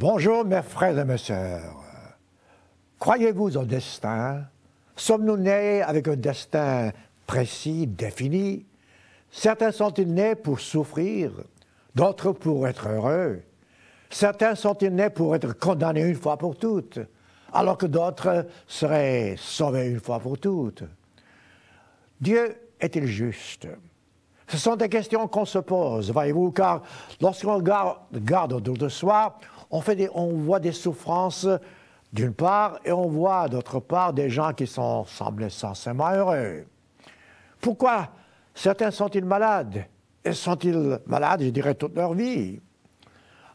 Bonjour mes frères et mes sœurs. Croyez-vous au destin? Sommes-nous nés avec un destin précis, défini? Certains sont-ils nés pour souffrir, d'autres pour être heureux. Certains sont-ils nés pour être condamnés une fois pour toutes, alors que d'autres seraient sauvés une fois pour toutes. Dieu est-il juste? Ce sont des questions qu'on se pose, voyez-vous, car lorsqu'on regarde autour de soi, on voit des souffrances d'une part, et on voit d'autre part des gens qui semblent essentiellement heureux. Pourquoi certains sont-ils malades? Et sont-ils malades, je dirais, toute leur vie?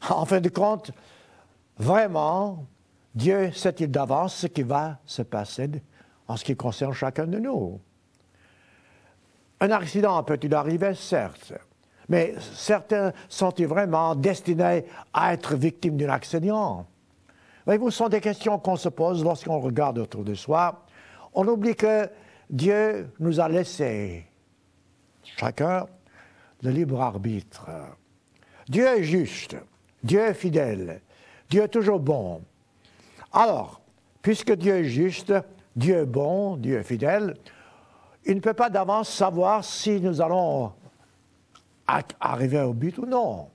En fin de compte, vraiment, Dieu sait-il d'avance ce qui va se passer en ce qui concerne chacun de nous? Un accident peut-il arriver, certes, mais certains sont-ils vraiment destinés à être victimes d'un accident? Voyez-vous, ce sont des questions qu'on se pose lorsqu'on regarde autour de soi. On oublie que Dieu nous a laissé, chacun, le libre arbitre. Dieu est juste, Dieu est fidèle, Dieu est toujours bon. Alors, puisque Dieu est juste, Dieu est bon, Dieu est fidèle, il ne peut pas d'avance savoir si nous allons arriver au but ou non.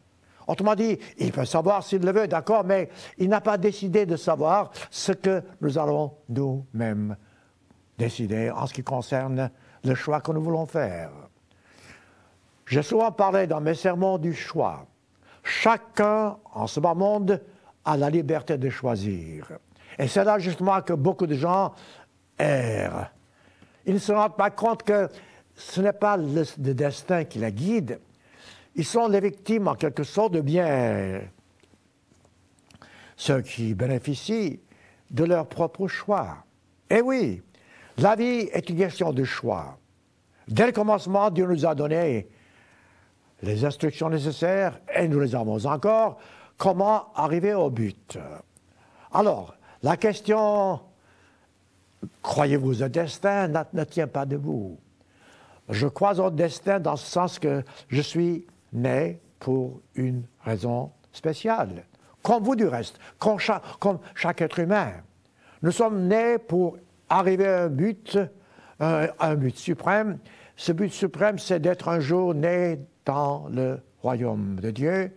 Autrement dit, il peut savoir s'il le veut, d'accord, mais il n'a pas décidé de savoir ce que nous allons nous-mêmes décider en ce qui concerne le choix que nous voulons faire. J'ai souvent parlé dans mes sermons du choix. Chacun, en ce bas monde, a la liberté de choisir. Et c'est là justement que beaucoup de gens errent. Ils ne se rendent pas compte que ce n'est pas le destin qui la guide. Ils sont les victimes, en quelque sorte, de bien ceux qui bénéficient de leur propre choix. Et oui, la vie est une question de choix. Dès le commencement, Dieu nous a donné les instructions nécessaires, et nous les avons encore, comment arriver au but. Alors, la question, croyez-vous au destin, ne tient pas debout. Je crois au destin dans ce sens que je suis né pour une raison spéciale, comme vous du reste, comme chaque être humain. Nous sommes nés pour arriver à un but suprême. Ce but suprême, c'est d'être un jour né dans le royaume de Dieu,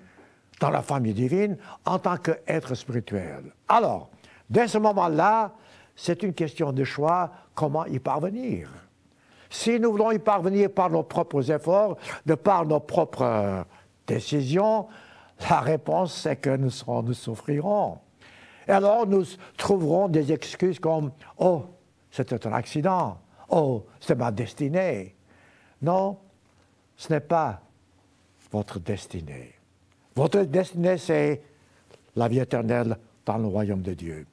dans la famille divine, en tant qu'être spirituel. Alors, dès ce moment-là, c'est une question de choix, comment y parvenir. Si nous voulons y parvenir par nos propres efforts, de par nos propres décisions, la réponse c'est que nous souffrirons. Et alors nous trouverons des excuses comme « Oh, c'était un accident. Oh, c'est ma destinée. » Non, ce n'est pas votre destinée. Votre destinée, c'est la vie éternelle dans le royaume de Dieu.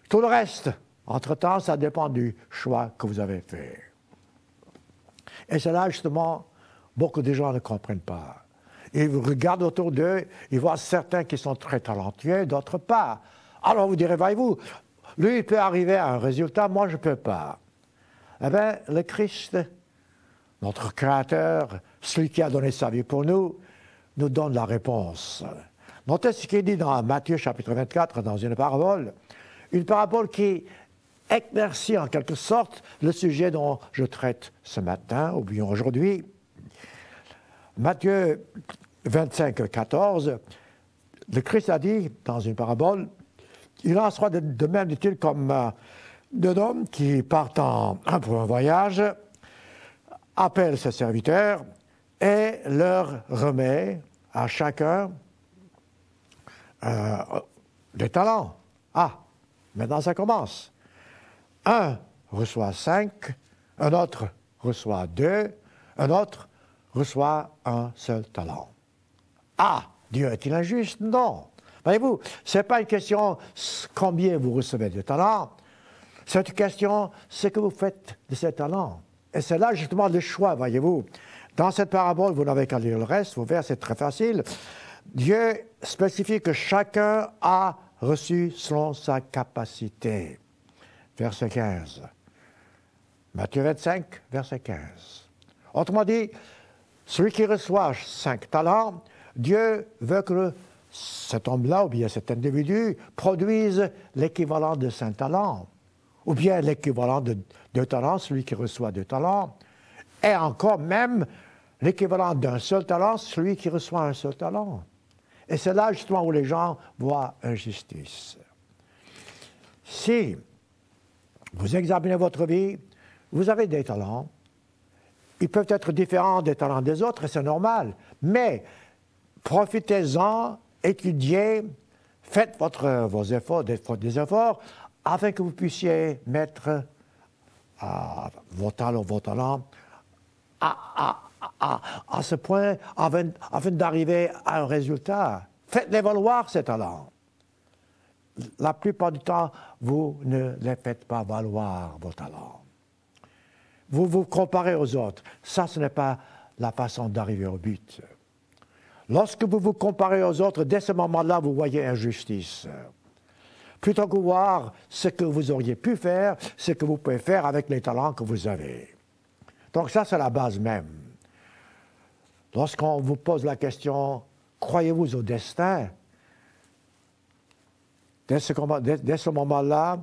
Tout le reste, entre-temps, ça dépend du choix que vous avez fait. Et c'est là, justement, beaucoup de gens ne comprennent pas. Ils regardent autour d'eux, ils voient certains qui sont très talentueux, d'autres pas. Alors vous direz, voyez-vous, lui, il peut arriver à un résultat, moi, je ne peux pas. Eh bien, le Christ, notre Créateur, celui qui a donné sa vie pour nous donne la réponse. Notez ce qu'il dit dans Matthieu, chapitre 24, dans une parabole qui éclaircit en quelque sorte le sujet dont je traite ce matin, ou bien aujourd'hui. Matthieu 25, 14, le Christ a dit dans une parabole, il en sera de même, dit-il, comme d'un homme qui partant pour un voyage, appelle ses serviteurs et leur remet à chacun des talents. Ah, maintenant ça commence. Un reçoit 5, un autre reçoit 2, un autre reçoit un seul talent. Ah, Dieu est-il injuste? Non. Voyez-vous, ce n'est pas une question combien vous recevez de talents, c'est une question ce que vous faites de ces talents. Et c'est là justement le choix, voyez-vous. Dans cette parabole, vous n'avez qu'à lire le reste, vous verrez, c'est très facile. Dieu spécifie que chacun a reçu selon sa capacité. Verset 15. Matthieu 25, verset 15. Autrement dit, celui qui reçoit 5 talents, Dieu veut que cet homme-là ou bien cet individu produise l'équivalent de 5 talents, ou bien l'équivalent de 2 talents, celui qui reçoit 2 talents, et encore même l'équivalent d'un seul talent, celui qui reçoit un seul talent. Et c'est là justement où les gens voient injustice. Si vous examinez votre vie, vous avez des talents, ils peuvent être différents des talents des autres, et c'est normal, mais profitez-en, étudiez, faites vos efforts, des efforts, afin que vous puissiez mettre vos talents à ce point, afin d'arriver à un résultat. Faites-les valoir, ces talents. La plupart du temps, vous ne les faites pas valoir, vos talents. Vous vous comparez aux autres. Ça, ce n'est pas la façon d'arriver au but. Lorsque vous vous comparez aux autres, dès ce moment-là, vous voyez injustice. Plutôt que voir ce que vous auriez pu faire, ce que vous pouvez faire avec les talents que vous avez. Donc ça, c'est la base même. Lorsqu'on vous pose la question, croyez-vous au destin? Dès ce moment-là,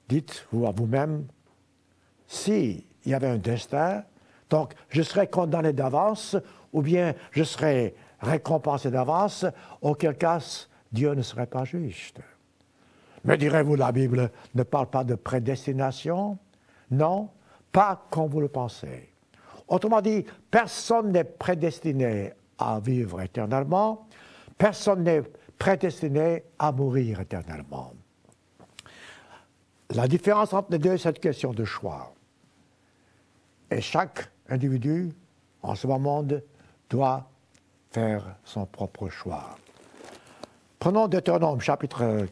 dites-vous à vous-même, s'il y avait un destin, donc je serais condamné d'avance, ou bien je serais récompensé d'avance, auquel cas Dieu ne serait pas juste. Mais direz-vous, la Bible ne parle pas de prédestination? Non, pas comme vous le pensez. Autrement dit, personne n'est prédestiné à vivre éternellement, personne n'est prédestiné à mourir éternellement. La différence entre les deux, c'est une question de choix. Et chaque individu, en ce monde, doit faire son propre choix. Prenons Deutéronome, chapitre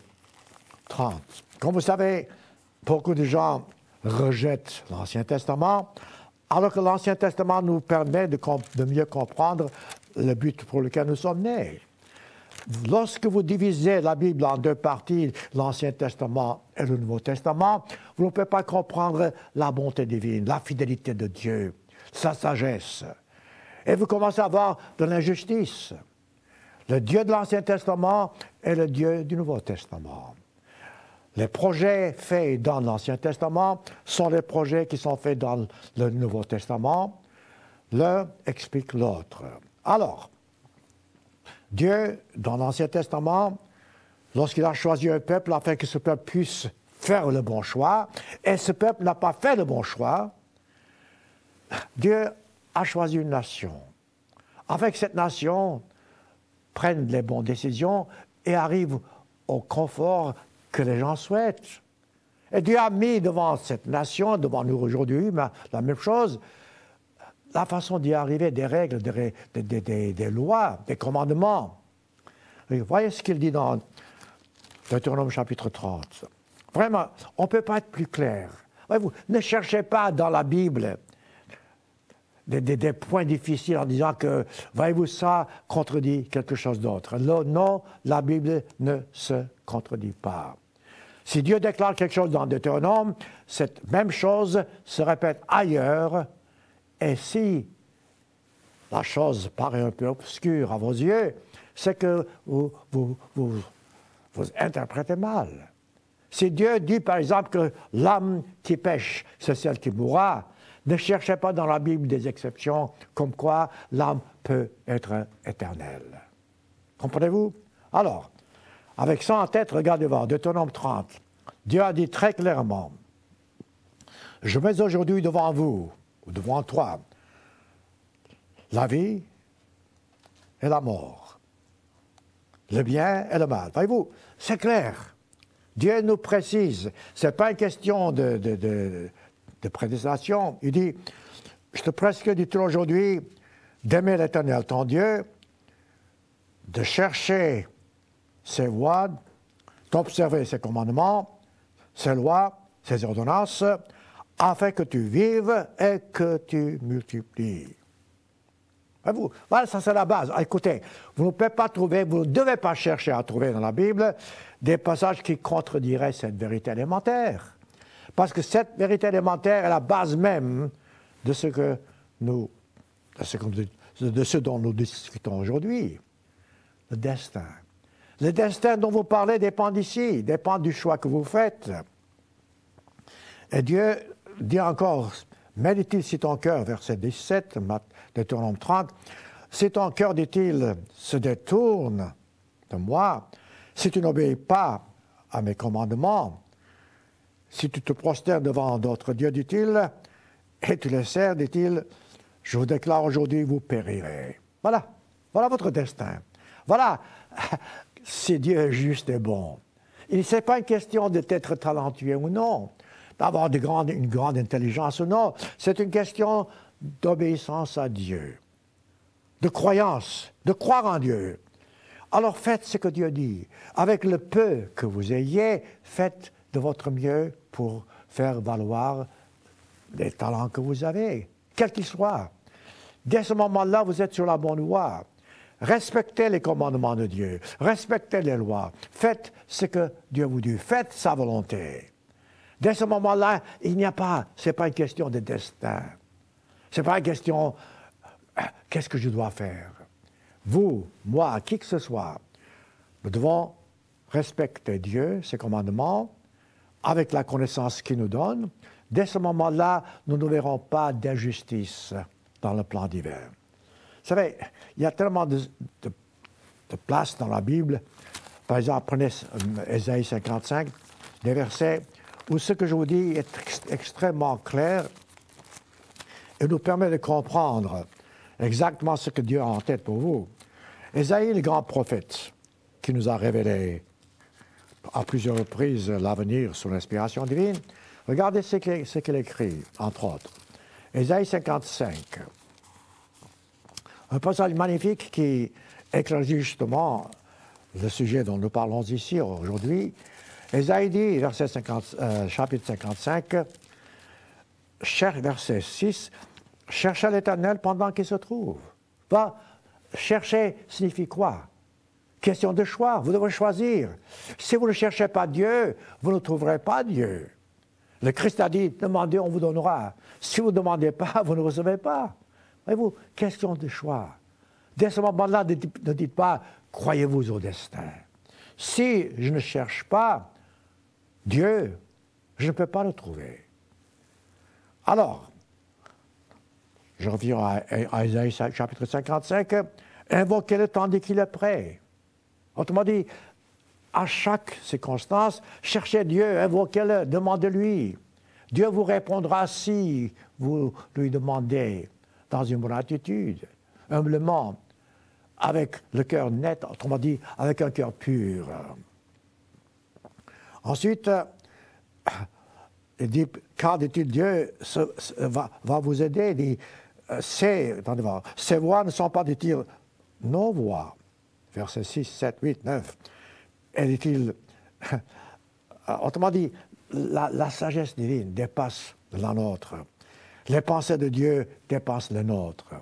30. Comme vous savez, beaucoup de gens rejettent l'Ancien Testament, alors que l'Ancien Testament nous permet de mieux comprendre le but pour lequel nous sommes nés. Lorsque vous divisez la Bible en 2 parties, l'Ancien Testament et le Nouveau Testament, vous ne pouvez pas comprendre la bonté divine, la fidélité de Dieu, sa sagesse. Et vous commencez à voir de l'injustice. Le Dieu de l'Ancien Testament est le Dieu du Nouveau Testament. Les projets faits dans l'Ancien Testament sont les projets qui sont faits dans le Nouveau Testament. L'un explique l'autre. Alors, Dieu, dans l'Ancien Testament, lorsqu'il a choisi un peuple afin que ce peuple puisse faire le bon choix, et ce peuple n'a pas fait le bon choix, Dieu a choisi une nation, afin que cette nation prenne les bonnes décisions et arrive au confort que les gens souhaitent. Et Dieu a mis devant cette nation, devant nous aujourd'hui, la même chose, la façon d'y arriver, des règles, des lois, des commandements. Et voyez ce qu'il dit dans Deutéronome chapitre 30. Vraiment, on ne peut pas être plus clair. Voyez-vous, ne cherchez pas dans la Bible des points difficiles en disant que, voyez-vous, ça contredit quelque chose d'autre. Non, la Bible ne se contredit pas. Si Dieu déclare quelque chose dans Deutéronome, cette même chose se répète ailleurs. Et si la chose paraît un peu obscure à vos yeux, c'est que vous interprétez mal. Si Dieu dit, par exemple, que l'âme qui pêche, c'est celle qui mourra, ne cherchez pas dans la Bible des exceptions comme quoi l'âme peut être éternelle. Comprenez-vous? Alors, avec ça en tête, regardez voir, Deutéronome 30. Dieu a dit très clairement, « Je mets aujourd'hui devant vous, ou devant toi, la vie et la mort, le bien et le mal. » Voyez-vous, c'est clair. Dieu nous précise. Ce n'est pas une question de prédestination. Il dit, je te prescris, dit-il aujourd'hui, d'aimer l'Éternel, ton Dieu, de chercher ses voies, d'observer ses commandements, ses lois, ses ordonnances, afin que tu vives et que tu multiplies. Voyez-vous, voilà, ça c'est la base. Écoutez, vous ne pouvez pas trouver, vous ne devez pas chercher à trouver dans la Bible des passages qui contrediraient cette vérité élémentaire. Parce que cette vérité élémentaire est la base même de ce dont nous discutons aujourd'hui. le destin. Le destin dont vous parlez dépend d'ici, dépend du choix que vous faites. Et Dieu dit encore, médite-t-il si ton cœur, verset 17, Deutéronome 30, si ton cœur, dit-il, se détourne de moi, si tu n'obéis pas à mes commandements, si tu te prosternes devant d'autres dieux, dit-il, et tu les sers, dit-il, je vous déclare aujourd'hui, vous périrez. Voilà, voilà votre destin. Voilà si Dieu est juste et bon. Ce n'est pas une question d'être talentueux ou non, d'avoir une grande intelligence ou non. C'est une question d'obéissance à Dieu, de croyance, de croire en Dieu. Alors faites ce que Dieu dit. Avec le peu que vous ayez, faites de votre mieux pour faire valoir les talents que vous avez, quels qu'ils soient. Dès ce moment-là, vous êtes sur la bonne voie. Respectez les commandements de Dieu, respectez les lois, faites ce que Dieu vous dit, faites sa volonté. Dès ce moment-là, il n'y a pas, ce n'est pas une question de destin. Ce n'est pas une question, qu'est-ce que je dois faire? Vous, moi, qui que ce soit, nous devons respecter Dieu, ses commandements, avec la connaissance qu'il nous donne. Dès ce moment-là, nous ne verrons pas d'injustice dans le plan divin. Vous savez, il y a tellement de place dans la Bible. Par exemple, prenez Ésaïe 55, des versets où ce que je vous dis est extrêmement clair et nous permet de comprendre exactement ce que Dieu a en tête pour vous. Ésaïe, le grand prophète, qui nous a révélé à plusieurs reprises l'avenir sous l'inspiration divine, regardez ce qu'il écrit, entre autres. Ésaïe 55, un passage magnifique qui éclaircit justement le sujet dont nous parlons ici aujourd'hui. Ésaïe dit, chapitre 55, verset 6, « Cherchez l'Éternel pendant qu'il se trouve. » Chercher signifie quoi? Question de choix, vous devez choisir. Si vous ne cherchez pas Dieu, vous ne trouverez pas Dieu. Le Christ a dit, demandez, on vous donnera. Si vous ne demandez pas, vous ne recevez pas. Voyez-vous, question de choix. Dès ce moment-là, ne dites pas, croyez-vous au destin. Si je ne cherche pas Dieu, je ne peux pas le trouver. Alors, je reviens à Ésaïe chapitre 55, invoquez-le tandis qu'il est prêt. Autrement dit, à chaque circonstance, cherchez Dieu, invoquez-le, demandez-lui. Dieu vous répondra si vous lui demandez dans une bonne attitude, humblement, avec le cœur net, autrement dit, avec un cœur pur. Ensuite, il dit, car dit-il, Dieu va vous aider. Il dit, ces voix ne sont pas, dit-il, nos voix. Versets 6, 7, 8, 9. Et dit-il, autrement dit, la sagesse divine dépasse la nôtre. Les pensées de Dieu dépassent les nôtres.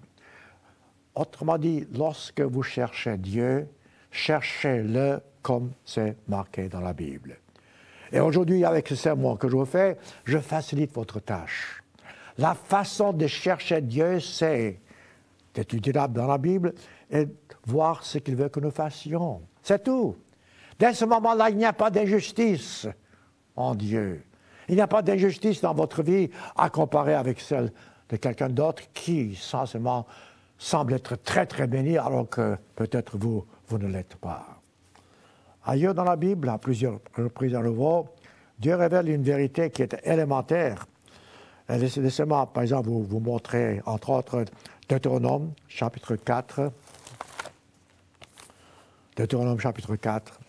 Autrement dit, lorsque vous cherchez Dieu, cherchez-le comme c'est marqué dans la Bible. Et aujourd'hui, avec ce sermon que je vous fais, je facilite votre tâche. La façon de chercher Dieu, c'est d'étudier dans la Bible et voir ce qu'il veut que nous fassions. C'est tout. Dès ce moment-là, il n'y a pas d'injustice en Dieu. Il n'y a pas d'injustice dans votre vie à comparer avec celle de quelqu'un d'autre qui, sensiblement, semble être très, très béni, alors que peut-être vous ne l'êtes pas. Ailleurs dans la Bible, à plusieurs reprises à nouveau, Dieu révèle une vérité qui est élémentaire. Laissez-moi, par exemple, vous montrer, entre autres, Deutéronome, chapitre 4. Deutéronome, chapitre 4.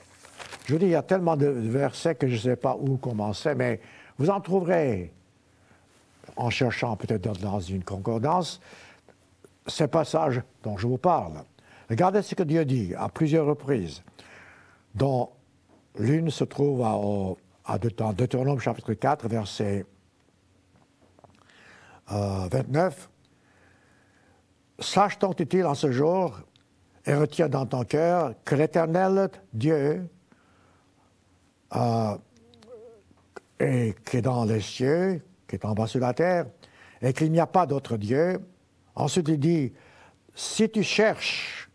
Je vous dis, il y a tellement de versets que je ne sais pas où commencer, mais vous en trouverez, en cherchant peut-être dans une concordance, ces passages dont je vous parle. Regardez ce que Dieu dit à plusieurs reprises, dont l'une se trouve dans Deutéronome chapitre 4, verset 29. « Sache donc, dit-il, en ce jour, et retiens dans ton cœur que l'Éternel Dieu, et qui est dans les cieux, qui est en bas sur la terre, et qu'il n'y a pas d'autre Dieu. » Ensuite, il dit, si tu cherches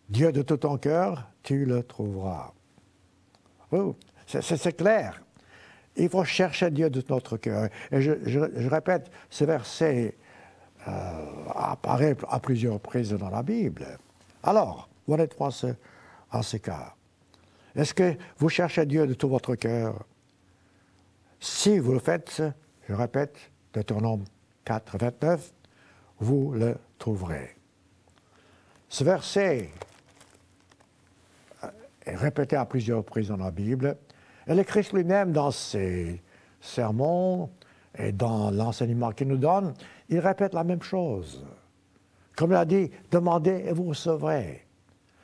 Dieu de tout ton cœur, tu le trouveras. Oh, c'est clair. Il faut chercher Dieu de notre cœur. Et je répète, ce verset apparaît à plusieurs reprises dans la Bible. Alors, où en êtes-vous en ce cas? Est-ce que vous cherchez Dieu de tout votre cœur? Si vous le faites, je répète, Deutéronome 4, 29, vous le trouverez. Ce verset est répété à plusieurs reprises dans la Bible. Et le Christ lui-même, dans ses sermons et dans l'enseignement qu'il nous donne, il répète la même chose. Comme il a dit, demandez et vous recevrez.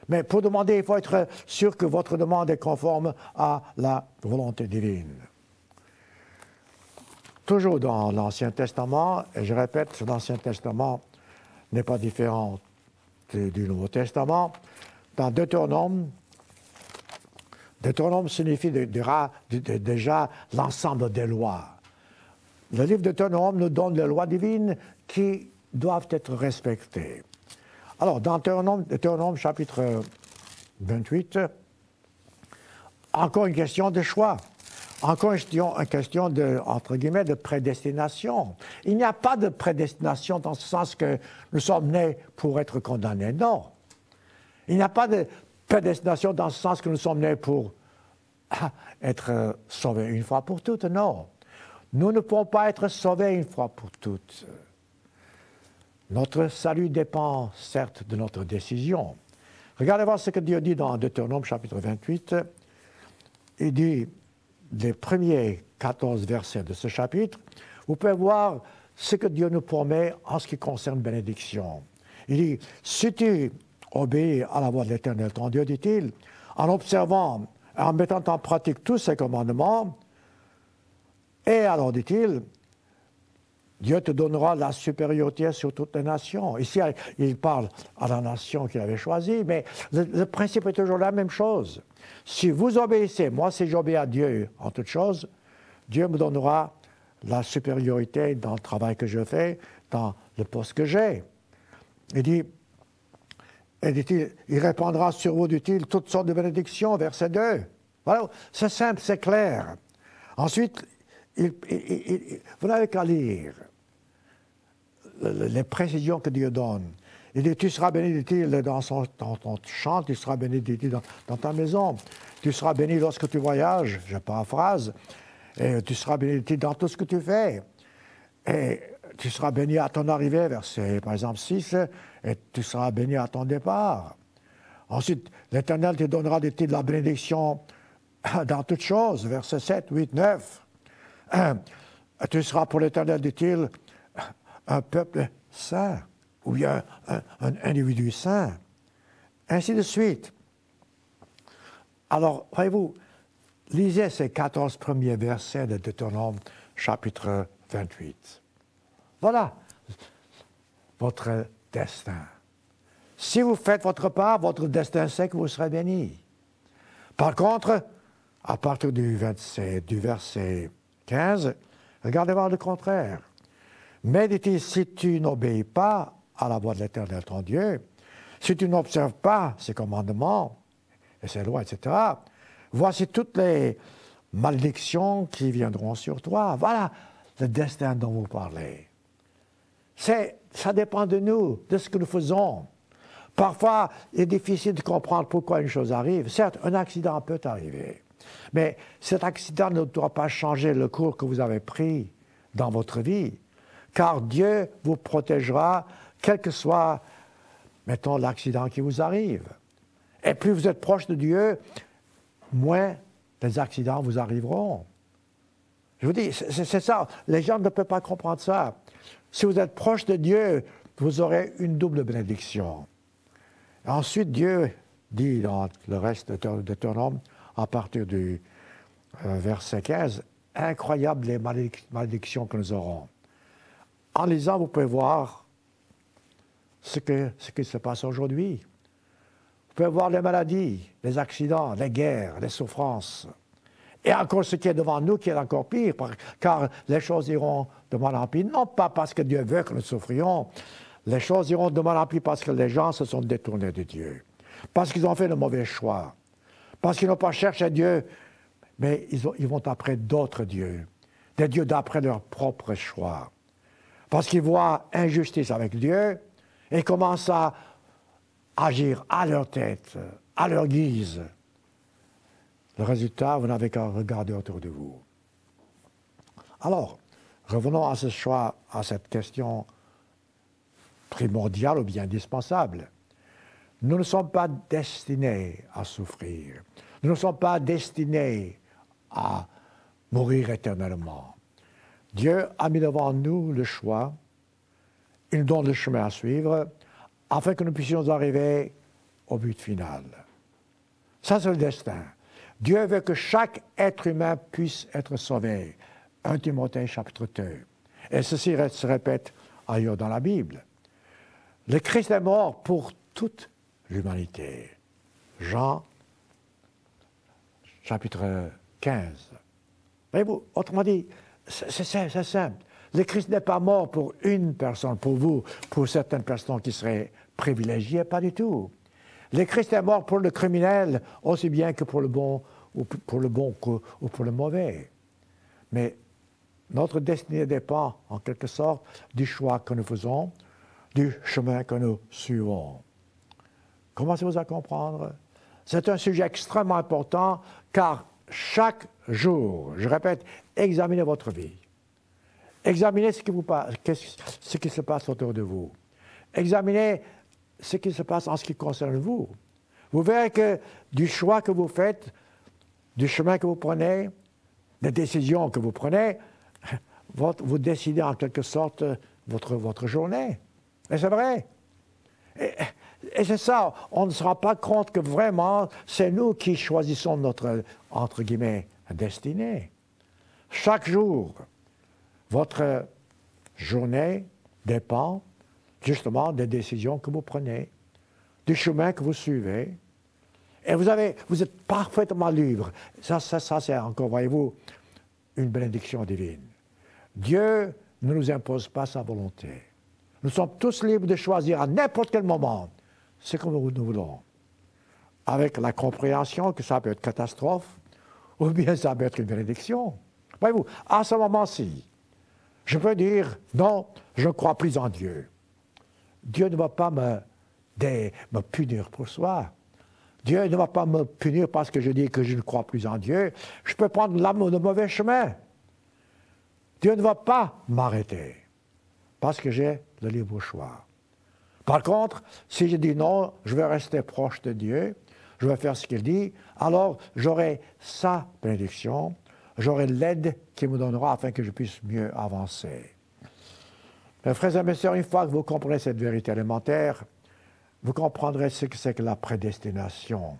Mais pour demander, il faut être sûr que votre demande est conforme à la volonté divine. Toujours dans l'Ancien Testament, et je répète, l'Ancien Testament n'est pas différent du Nouveau Testament. Dans Deutéronome signifie déjà l'ensemble des lois. Le livre de Deutéronome nous donne les lois divines qui doivent être respectées. Alors, dans Deutéronome chapitre 28, encore une question de choix. Encore une question de, entre guillemets, de prédestination. Il n'y a pas de prédestination dans ce sens que nous sommes nés pour être condamnés. Non. Il n'y a pas de prédestination dans ce sens que nous sommes nés pour être sauvés une fois pour toutes. Non. Nous ne pouvons pas être sauvés une fois pour toutes. Notre salut dépend certes de notre décision. Regardez voir ce que Dieu dit dans Deutéronome chapitre 28. Il dit, les premiers 14 versets de ce chapitre, vous pouvez voir ce que Dieu nous promet en ce qui concerne bénédiction. Il dit, si tu obéis à la voix de l'Éternel, ton Dieu, dit-il, en observant, en mettant en pratique tous ses commandements, et alors, dit-il, Dieu te donnera la supériorité sur toutes les nations. Ici, il parle à la nation qu'il avait choisie, mais le principe est toujours la même chose. Si vous obéissez, moi, si j'obéis à Dieu en toutes choses, Dieu me donnera la supériorité dans le travail que je fais, dans le poste que j'ai. Il dit, il répandra sur vous, dit-il, toutes sortes de bénédictions, verset 2. Voilà, c'est simple, c'est clair. Ensuite, vous n'avez qu'à lire les précisions que Dieu donne. Il dit, tu seras béni, dit-il, dans ton champ, tu seras béni, dit-il, dans ta maison. Tu seras béni lorsque tu voyages, je paraphrase, et tu seras béni, dit-il, dans tout ce que tu fais. Et tu seras béni à ton arrivée, verset, par exemple, 6, et tu seras béni à ton départ. Ensuite, l'Éternel te donnera, dit-il, la bénédiction dans toutes choses, verset 7, 8, 9. Tu seras pour l'Éternel, dit-il, un peuple saint, ou bien un individu saint, ainsi de suite. Alors, voyez-vous, lisez ces 14 premiers versets de Deutéronome, chapitre 28. Voilà votre destin. Si vous faites votre part, votre destin, c'est que vous serez béni. Par contre, à partir du verset 15, regardez voir le contraire. Mais, dit-il, si tu n'obéis pas à la voix de l'Éternel ton Dieu, si tu n'observes pas ses commandements et ses lois, etc., voici toutes les malédictions qui viendront sur toi. Voilà le destin dont vous parlez. Ça dépend de nous, de ce que nous faisons. Parfois, il est difficile de comprendre pourquoi une chose arrive. Certes, un accident peut arriver, mais cet accident ne doit pas changer le cours que vous avez pris dans votre vie. Car Dieu vous protégera, quel que soit, mettons, l'accident qui vous arrive. Et plus vous êtes proche de Dieu, moins les accidents vous arriveront. Je vous dis, c'est ça. Les gens ne peuvent pas comprendre ça. Si vous êtes proche de Dieu, vous aurez une double bénédiction. Ensuite, Dieu dit dans le reste de Deutéronome, à partir du verset 15, incroyables les malédictions que nous aurons. En lisant, vous pouvez voir ce qui se passe aujourd'hui. Vous pouvez voir les maladies, les accidents, les guerres, les souffrances. Et encore ce qui est devant nous, qui est encore pire, car les choses iront de mal en pis, non pas parce que Dieu veut que nous souffrions, les choses iront de mal en pis parce que les gens se sont détournés de Dieu. parce qu'ils ont fait le mauvais choix, parce qu'ils n'ont pas cherché Dieu, mais ils vont après d'autres dieux, des dieux d'après leur propre choix, parce qu'ils voient injustice avec Dieu et commencent à agir à leur tête, à leur guise. Le résultat, vous n'avez qu'à regarder autour de vous. Alors, revenons à ce choix, à cette question primordiale ou bien indispensable. Nous ne sommes pas destinés à souffrir. Nous ne sommes pas destinés à mourir éternellement. Dieu a mis devant nous le choix, il nous donne le chemin à suivre, afin que nous puissions arriver au but final. Ça, c'est le destin. Dieu veut que chaque être humain puisse être sauvé. 1 Timothée chapitre 2. Et ceci se répète ailleurs dans la Bible. Le Christ est mort pour toute l'humanité. Jean chapitre 15. Voyez-vous, autrement dit, c'est simple. Le Christ n'est pas mort pour une personne, pour vous, pour certaines personnes qui seraient privilégiées, pas du tout. Le Christ est mort pour le criminel aussi bien que pour le bon, ou pour le mauvais. Mais notre destinée dépend, en quelque sorte, du choix que nous faisons, du chemin que nous suivons. Commencez-vous à comprendre? C'est un sujet extrêmement important, car chaque jour, je répète, examinez votre vie. Examinez ce qui se passe autour de vous. Examinez ce qui se passe en ce qui concerne vous. Vous verrez que du choix que vous faites, du chemin que vous prenez, des décisions que vous prenez, vous décidez en quelque sorte votre journée. Et c'est vrai. Et c'est ça, on ne se rend pas compte que vraiment, c'est nous qui choisissons notre, entre guillemets, destinée. Chaque jour, votre journée dépend justement des décisions que vous prenez, du chemin que vous suivez. Et vous êtes parfaitement libre. Ça c'est encore, voyez-vous, une bénédiction divine. Dieu ne nous impose pas sa volonté. Nous sommes tous libres de choisir à n'importe quel moment ce que nous voulons. Avec la compréhension que ça peut être catastrophe, ou bien ça peut être une bénédiction. Voyez-vous, à ce moment-ci, je peux dire, non, je ne crois plus en Dieu. Dieu ne va pas me punir pour soi. Dieu ne va pas me punir parce que je dis que je ne crois plus en Dieu. Je peux prendre le mauvais chemin. Dieu ne va pas m'arrêter parce que j'ai le libre choix. Par contre, si je dis non, je vais rester proche de Dieu, je vais faire ce qu'il dit, alors j'aurai sa bénédiction, j'aurai l'aide qu'il me donnera afin que je puisse mieux avancer. Mes frères et mes sœurs, une fois que vous comprenez cette vérité élémentaire, vous comprendrez ce que c'est que la prédestination,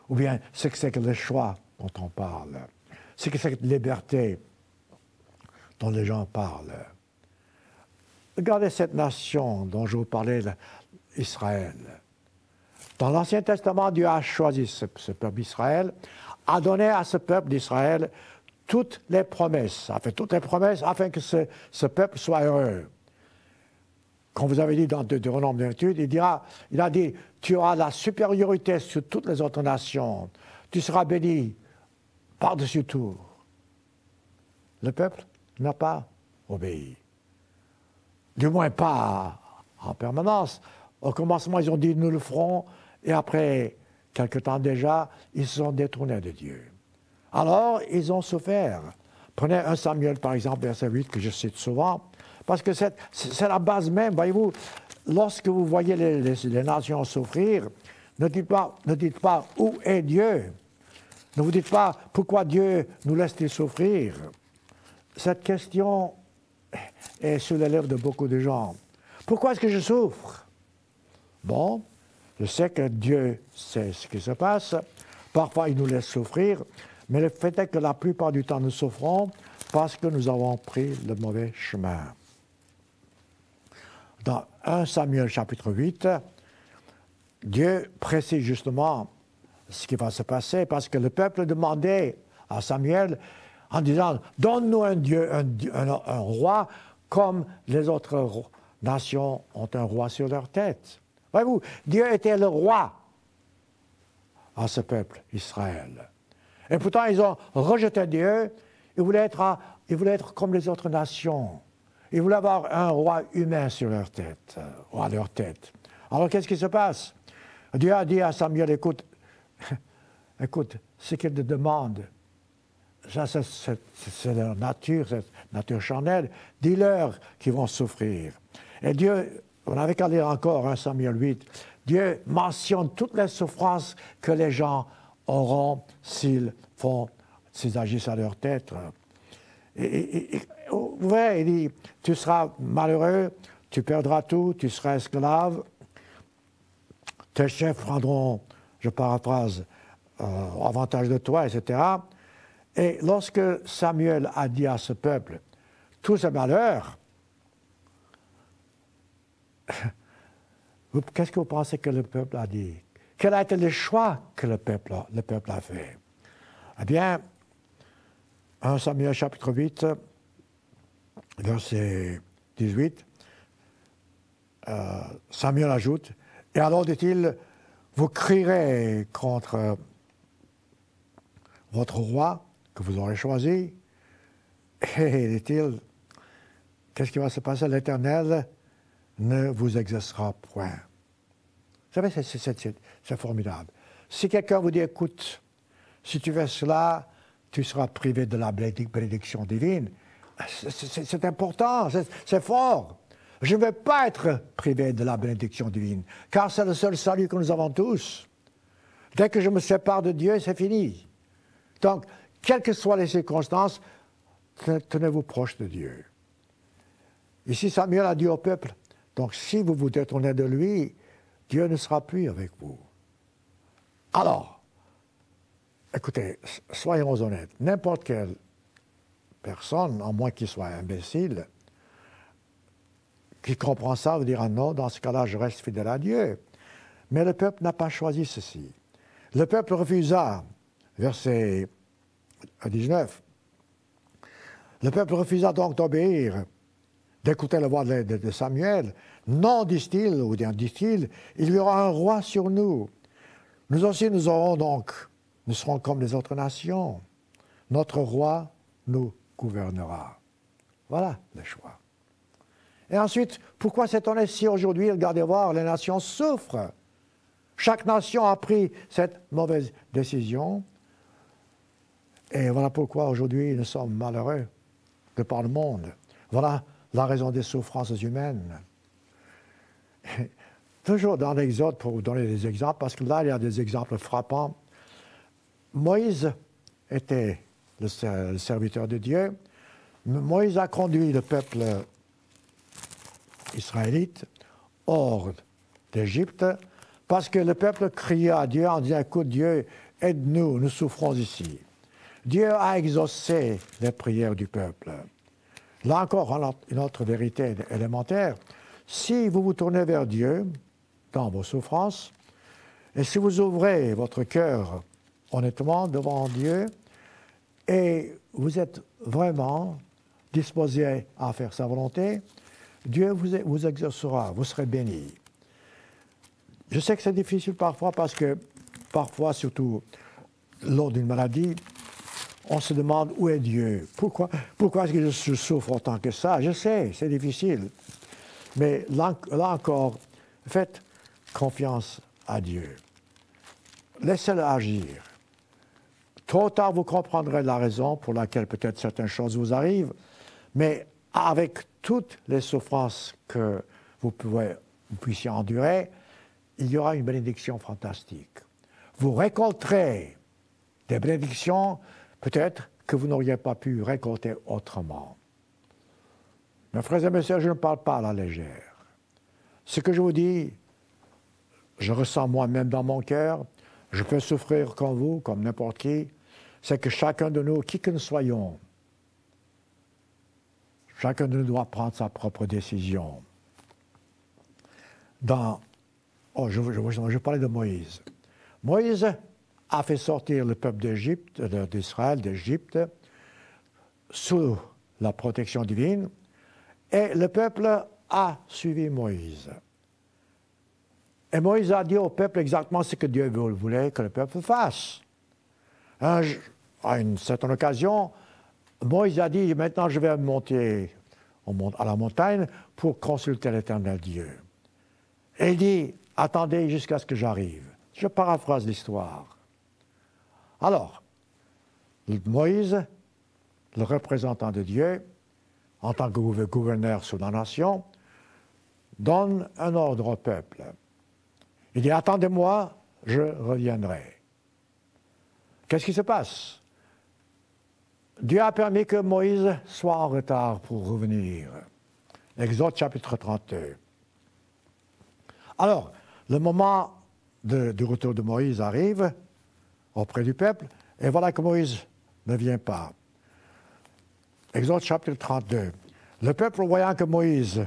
ou bien ce que c'est que le choix dont on parle, ce que c'est que la liberté dont les gens parlent. Regardez cette nation dont je vous parlais, Israël. Dans l'Ancien Testament, Dieu a choisi ce peuple d'Israël, a donné à ce peuple d'Israël toutes les promesses, a fait toutes les promesses afin que ce peuple soit heureux. Comme vous avez dit dans Deutéronome 28, il a dit, tu auras la supériorité sur toutes les autres nations, tu seras béni par-dessus tout. Le peuple n'a pas obéi. Du moins pas en permanence. Au commencement, ils ont dit, nous le ferons, et après quelque temps déjà, ils se sont détournés de Dieu. Alors, ils ont souffert. Prenez 1 Samuel, par exemple, verset 8, que je cite souvent, parce que c'est la base même, voyez-vous, lorsque vous voyez les nations souffrir, ne dites pas où est Dieu. Ne vous dites pas pourquoi Dieu nous laisse-t-il souffrir. Cette question est sur les lèvres de beaucoup de gens. Pourquoi est-ce que je souffre? Bon, je sais que Dieu sait ce qui se passe. Parfois, il nous laisse souffrir, mais le fait est que la plupart du temps, nous souffrons parce que nous avons pris le mauvais chemin. Dans 1 Samuel chapitre 8, Dieu précise justement ce qui va se passer parce que le peuple demandait à Samuel en disant « Donne-nous un roi comme les autres nations ont un roi sur leur tête. » Voyez-vous, Dieu était le roi à ce peuple, Israël. Et pourtant, ils ont rejeté Dieu. Ils voulaient être comme les autres nations. Ils voulaient avoir un roi humain sur leur tête, à leur tête. Alors, qu'est-ce qui se passe? Dieu a dit à Samuel, écoute, ce qu'ils te demandent, ça, c'est leur nature, cette nature charnelle, dis-leur qu'ils vont souffrir. Et Dieu, on n'avait qu'à lire encore 1 Samuel 8, Dieu mentionne toutes les souffrances que les gens auront s'ils agissent à leur tête. Vous voyez, il dit, tu seras malheureux, tu perdras tout, tu seras esclave, tes chefs prendront, je paraphrase, avantage de toi, etc. Et lorsque Samuel a dit à ce peuple, tous ces malheurs, qu'est-ce que vous pensez que le peuple a dit? Quel a été le choix que le peuple a fait? Eh bien, 1 Samuel chapitre 8, verset 18, Samuel ajoute, « Et alors, dit-il, vous crierez contre votre roi que vous aurez choisi, et, dit-il, qu'est-ce qui va se passer? L'Éternel ne vous exercera point. » Vous savez, c'est formidable. Si quelqu'un vous dit, écoute, si tu fais cela, tu seras privé de la bénédiction divine, c'est important, c'est fort. Je ne veux pas être privé de la bénédiction divine, car c'est le seul salut que nous avons tous. Dès que je me sépare de Dieu, c'est fini. Donc, quelles que soient les circonstances, tenez-vous proche de Dieu. Ici, Samuel a dit au peuple, donc si vous vous détournez de lui, Dieu ne sera plus avec vous. Alors, écoutez, soyons honnêtes, n'importe quelle personne, à moins qu'il soit imbécile, qui comprend ça, vous dira non, dans ce cas-là, je reste fidèle à Dieu. Mais le peuple n'a pas choisi ceci. Le peuple refusa, verset 19, le peuple refusa donc d'obéir, d'écouter la voix de Samuel. Non, disent-ils, ou dit-il, il y aura un roi sur nous. Nous aussi, nous serons comme les autres nations. Notre roi nous gouvernera. Voilà le choix. Et ensuite, pourquoi s'étonner si aujourd'hui, regardez voir, les nations souffrent? Chaque nation a pris cette mauvaise décision. Et voilà pourquoi aujourd'hui nous sommes malheureux de par le monde. Voilà la raison des souffrances humaines. Toujours dans l'Exode, pour vous donner des exemples, parce que là, il y a des exemples frappants. Moïse était le serviteur de Dieu. Moïse a conduit le peuple israélite hors d'Égypte parce que le peuple criait à Dieu en disant « Écoute Dieu, aide-nous, nous souffrons ici ». Dieu a exaucé les prières du peuple. Là encore, une autre vérité élémentaire. Si vous vous tournez vers Dieu dans vos souffrances, et si vous ouvrez votre cœur honnêtement devant Dieu, et vous êtes vraiment disposé à faire sa volonté, Dieu vous exaucera, vous serez béni. Je sais que c'est difficile parfois parce que, parfois, surtout lors d'une maladie, on se demande où est Dieu. Pourquoi est-ce que je souffre autant que ça? Je sais, c'est difficile. Mais là encore, faites confiance à Dieu. Laissez-le agir. Tôt ou tard, vous comprendrez la raison pour laquelle peut-être certaines choses vous arrivent, mais avec toutes les souffrances que vous puissiez endurer, il y aura une bénédiction fantastique. Vous récolterez des bénédictions peut-être que vous n'auriez pas pu récolter autrement. Mes frères et mes sœurs, je ne parle pas à la légère. Ce que je vous dis, je ressens moi-même dans mon cœur, je peux souffrir comme vous, comme n'importe qui, c'est que chacun de nous, qui que nous soyons, chacun de nous doit prendre sa propre décision. Je parlais de Moïse. Moïse a fait sortir le peuple d'Israël, d'Égypte, sous la protection divine, et le peuple a suivi Moïse. Et Moïse a dit au peuple exactement ce que Dieu voulait que le peuple fasse. À une certaine occasion, Moïse a dit, maintenant je vais monter à la montagne pour consulter l'Éternel Dieu. Et il dit, attendez jusqu'à ce que j'arrive. Je paraphrase l'histoire. Alors, Moïse, le représentant de Dieu, en tant que gouverneur sur la nation, donne un ordre au peuple. Il dit, attendez-moi, je reviendrai. Qu'est-ce qui se passe? Dieu a permis que Moïse soit en retard pour revenir. Exode chapitre 32. Alors, le moment du retour de Moïse arrive auprès du peuple, et voilà que Moïse ne vient pas. Exode chapitre 32. Le peuple, voyant que Moïse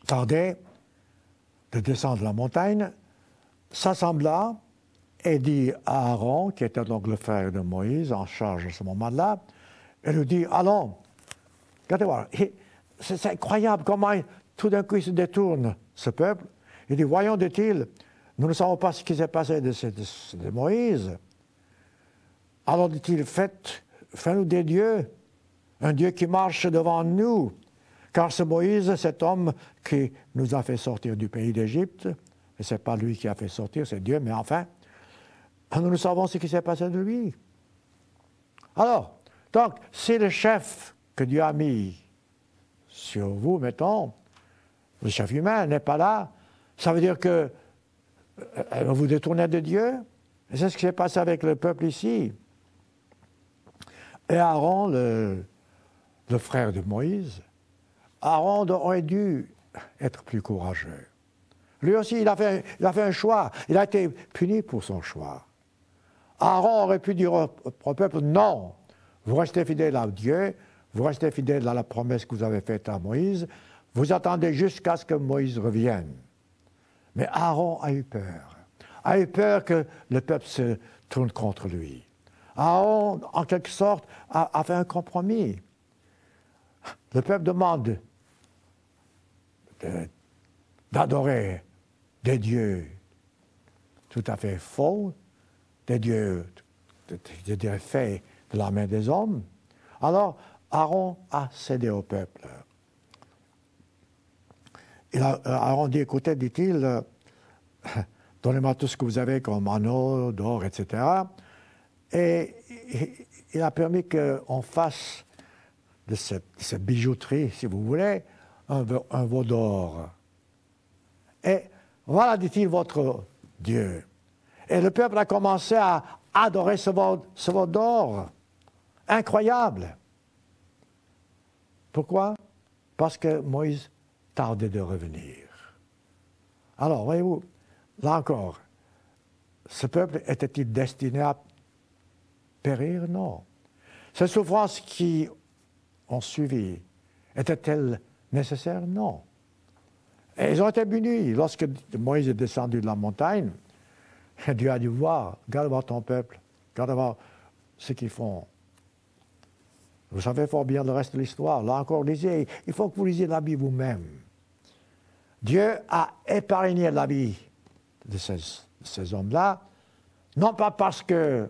tardait de descendre la montagne, s'assembla et dit à Aaron, qui était donc le frère de Moïse, en charge à ce moment-là, et lui dit, allons, regardez voir, c'est incroyable comment tout d'un coup il se détourne, ce peuple. Il dit, voyons, dit-il, nous ne savons pas ce qui s'est passé de Moïse. Alors dit-il, fais-nous des dieux, un Dieu qui marche devant nous, car c'est Moïse, cet homme qui nous a fait sortir du pays d'Égypte, et ce n'est pas lui qui a fait sortir, c'est Dieu, mais enfin, nous savons ce qui s'est passé de lui. Alors, donc, si le chef que Dieu a mis sur vous, mettons, le chef humain n'est pas là, ça veut dire que vous détournez de Dieu. Et c'est ce qui s'est passé avec le peuple ici. Et Aaron, le frère de Moïse, Aaron aurait dû être plus courageux. Lui aussi, il a fait un choix. Il a été puni pour son choix. Aaron aurait pu dire au peuple, non, vous restez fidèles à Dieu, vous restez fidèles à la promesse que vous avez faite à Moïse, vous attendez jusqu'à ce que Moïse revienne. Mais Aaron a eu peur que le peuple se tourne contre lui. Aaron, en quelque sorte, a fait un compromis. Le peuple demande d'adorer des dieux tout à fait faux, des dieux faits de la main des hommes. Alors, Aaron a cédé au peuple. Aaron dit, écoutez, dit-il, donnez-moi tout ce que vous avez comme anneaux, d'or, etc. Et il a permis qu'on fasse de cette bijouterie, si vous voulez, un veau d'or. Et voilà, dit-il, votre Dieu. Et le peuple a commencé à adorer ce veau d'or. Incroyable. Pourquoi? Parce que Moïse tardait de revenir. Alors, voyez-vous, là encore, ce peuple était-il destiné à périr? Non. Ces souffrances qui ont suivi étaient-elles nécessaires? Non. Et ils ont été punis. Lorsque Moïse est descendu de la montagne, Dieu a dit, regarde voir ton peuple, regarde voir ce qu'ils font. Vous savez fort bien le reste de l'histoire. Là encore, lisez, il faut que vous lisiez la Bible vous-même. Dieu a épargné la vie de ces hommes-là, non pas parce que,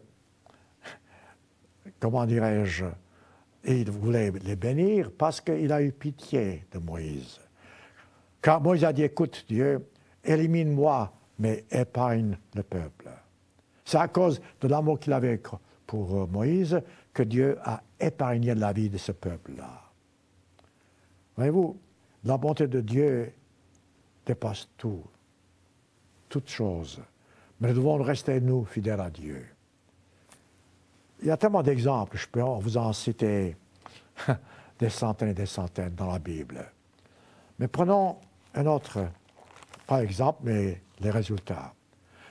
comment dirais-je, il voulait les bénir, parce qu'il a eu pitié de Moïse. Car Moïse a dit, écoute Dieu, élimine-moi, mais épargne le peuple. C'est à cause de l'amour qu'il avait pour Moïse que Dieu a épargné la vie de ce peuple-là. Voyez-vous, la bonté de Dieu dépasse tout, toute chose. Mais nous devons rester, nous, fidèles à Dieu. Il y a tellement d'exemples, je peux vous en citer des centaines et des centaines dans la Bible. Mais prenons un autre, pas exemple, mais les résultats.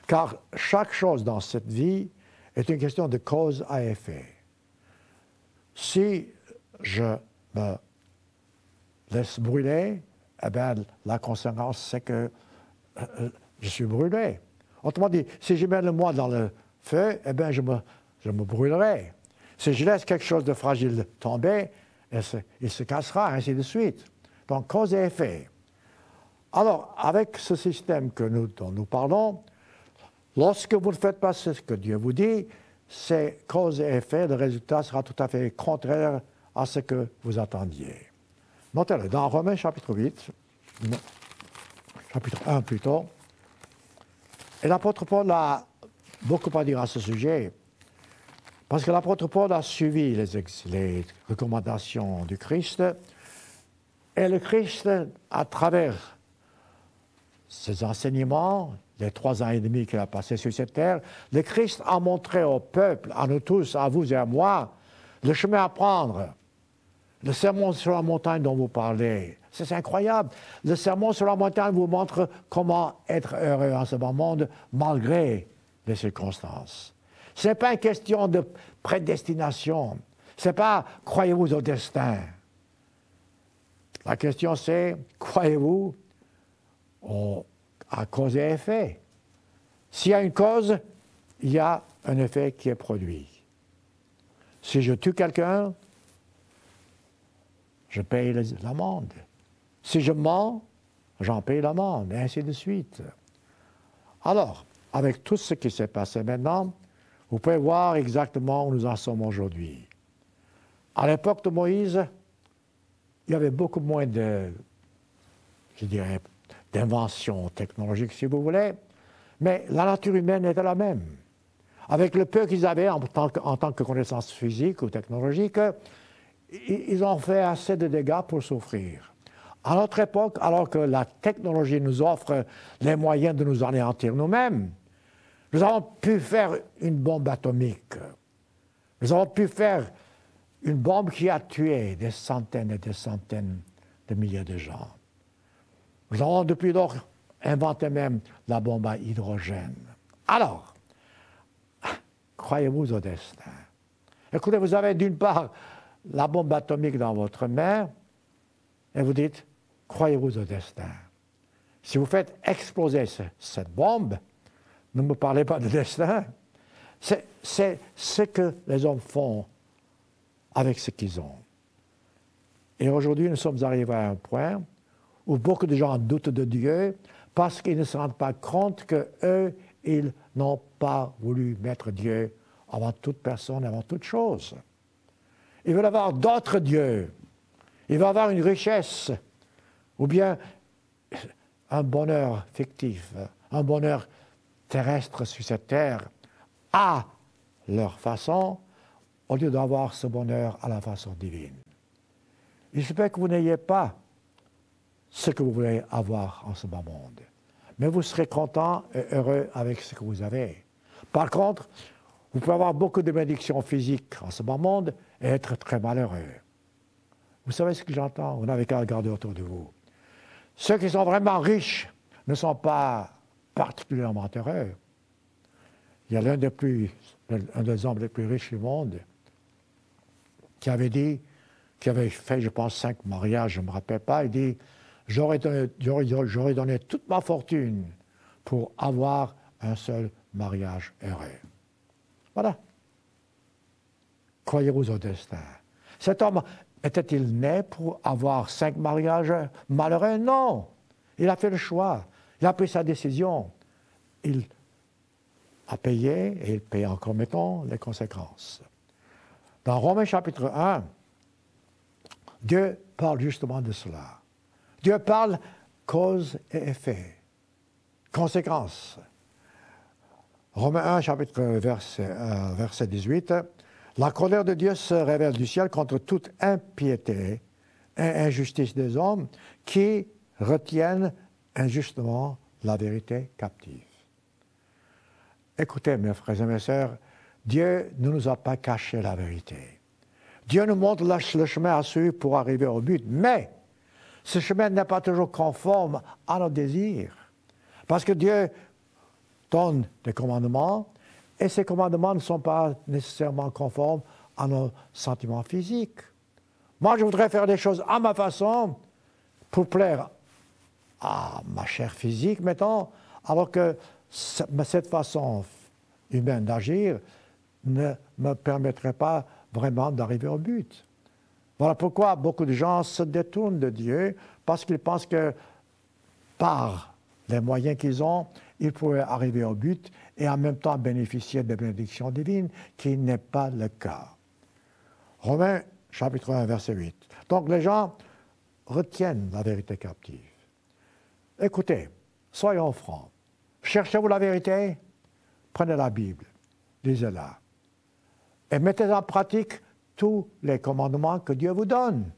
Car chaque chose dans cette vie est une question de cause à effet. Si je me laisse brûler, eh bien, la conséquence, c'est que je suis brûlé. Autrement dit, si je mets le moi dans le feu, eh bien, je me brûlerai. Si je laisse quelque chose de fragile tomber, il se cassera, ainsi de suite. Donc, cause et effet. Alors, avec ce système dont nous parlons, lorsque vous ne faites pas ce que Dieu vous dit, c'est cause et effet, le résultat sera tout à fait contraire à ce que vous attendiez. Notez-le, dans Romains chapitre 8, chapitre 1 plutôt, et l'apôtre Paul a beaucoup à dire à ce sujet, parce que l'apôtre Paul a suivi les recommandations du Christ, et le Christ, à travers ses enseignements, les 3 ans et demi qu'il a passé sur cette terre, le Christ a montré au peuple, à nous tous, à vous et à moi, le chemin à prendre. Le sermon sur la montagne dont vous parlez, c'est incroyable. Le sermon sur la montagne vous montre comment être heureux en ce bas monde malgré les circonstances. Ce n'est pas une question de prédestination. Ce n'est pas « croyez-vous au destin ». La question c'est « croyez-vous à cause et effet ». S'il y a une cause, il y a un effet qui est produit. Si je tue quelqu'un, je paye l'amende. Si je mens, j'en paye l'amende, et ainsi de suite. Alors, avec tout ce qui s'est passé maintenant, vous pouvez voir exactement où nous en sommes aujourd'hui. À l'époque de Moïse, il y avait beaucoup moins d'inventions technologiques, si vous voulez, mais la nature humaine était la même. Avec le peu qu'ils avaient en tant que connaissances physiques ou technologiques, ils ont fait assez de dégâts pour souffrir. À notre époque, alors que la technologie nous offre les moyens de nous anéantir nous-mêmes, nous avons pu faire une bombe atomique. Nous avons pu faire une bombe qui a tué des centaines et des centaines de milliers de gens. Nous avons depuis lors inventé même la bombe à hydrogène. Alors, croyez-vous au destin? Écoutez, vous avez d'une part la bombe atomique dans votre main, et vous dites, croyez-vous au destin. Si vous faites exploser cette bombe, ne me parlez pas de destin. C'est ce que les hommes font avec ce qu'ils ont. Et aujourd'hui, nous sommes arrivés à un point où beaucoup de gens doutent de Dieu parce qu'ils ne se rendent pas compte qu'eux, ils n'ont pas voulu mettre Dieu avant toute personne, avant toute chose. Ils veulent avoir d'autres dieux. Ils veulent avoir une richesse ou bien un bonheur fictif, un bonheur terrestre sur cette terre à leur façon, au lieu d'avoir ce bonheur à la façon divine. Il se peut que vous n'ayez pas ce que vous voulez avoir en ce bas monde, mais vous serez content et heureux avec ce que vous avez. Par contre, vous pouvez avoir beaucoup de bénédictions physiques en ce bas monde et être très malheureux. Vous savez ce que j'entends? Vous n'avez qu'à regarder autour de vous. Ceux qui sont vraiment riches ne sont pas particulièrement heureux. Il y a l'un des hommes les plus riches du monde qui avait fait, je pense, 5 mariages, je ne me rappelle pas, il dit « J'aurais donné toute ma fortune pour avoir un seul mariage heureux. » Voilà. Croyez-vous au destin? Cet homme était-il né pour avoir 5 mariages malheureux? Non. Il a fait le choix. Il a pris sa décision. Il a payé et il paye encore maintenant les conséquences. Dans Romains chapitre 1, Dieu parle justement de cela. Dieu parle cause et effet, conséquences. Romains 1, chapitre verset 18, « La colère de Dieu se révèle du ciel contre toute impiété et injustice des hommes qui retiennent injustement la vérité captive. » Écoutez, mes frères et mes sœurs, Dieu ne nous a pas caché la vérité. Dieu nous montre le chemin à suivre pour arriver au but, mais ce chemin n'est pas toujours conforme à nos désirs. Parce que Dieu donne des commandements, et ces commandements ne sont pas nécessairement conformes à nos sentiments physiques. Moi, je voudrais faire des choses à ma façon pour plaire à ma chair physique, mettons, alors que cette façon humaine d'agir ne me permettrait pas vraiment d'arriver au but. Voilà pourquoi beaucoup de gens se détournent de Dieu, parce qu'ils pensent que par les moyens qu'ils ont, ils pourraient arriver au but et en même temps bénéficier des bénédictions divines, qui n'est pas le cas. Romains, chapitre 1, verset 8. Donc les gens retiennent la vérité captive. Écoutez, soyons francs. Cherchez-vous la vérité? Prenez la Bible, lisez-la. Et mettez en pratique tous les commandements que Dieu vous donne.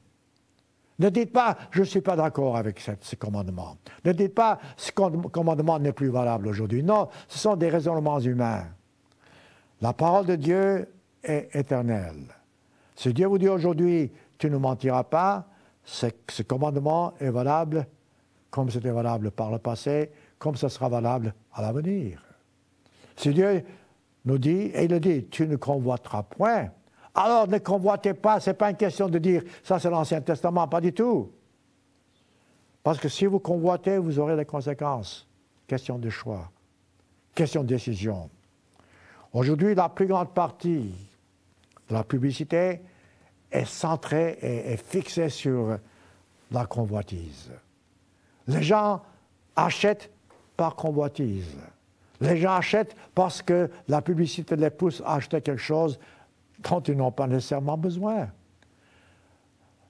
Ne dites pas, je ne suis pas d'accord avec ce commandement. Ne dites pas, ce commandement n'est plus valable aujourd'hui. Non, ce sont des raisonnements humains. La parole de Dieu est éternelle. Si Dieu vous dit aujourd'hui, tu ne mentiras pas, ce commandement est valable comme c'était valable par le passé, comme ce sera valable à l'avenir. Si Dieu nous dit, et il le dit, tu ne convoiteras point, alors ne convoitez pas, ce n'est pas une question de dire, ça c'est l'Ancien Testament, pas du tout. Parce que si vous convoitez, vous aurez les conséquences. Question de choix, question de décision. Aujourd'hui, la plus grande partie de la publicité est centrée et fixée sur la convoitise. Les gens achètent par convoitise. Les gens achètent parce que la publicité les pousse à acheter quelque chose dont ils n'ont pas nécessairement besoin.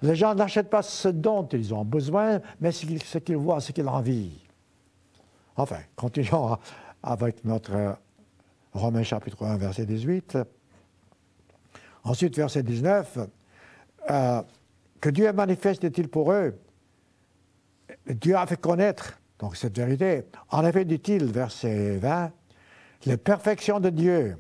Les gens n'achètent pas ce dont ils ont besoin, mais ce qu'ils voient, ce qu'ils envient. Enfin, continuons avec notre Romains chapitre 1, verset 18. Ensuite, verset 19. Que Dieu est manifeste est-il pour eux? Dieu a fait connaître donc cette vérité. En effet, dit-il, verset 20, les perfections de Dieu,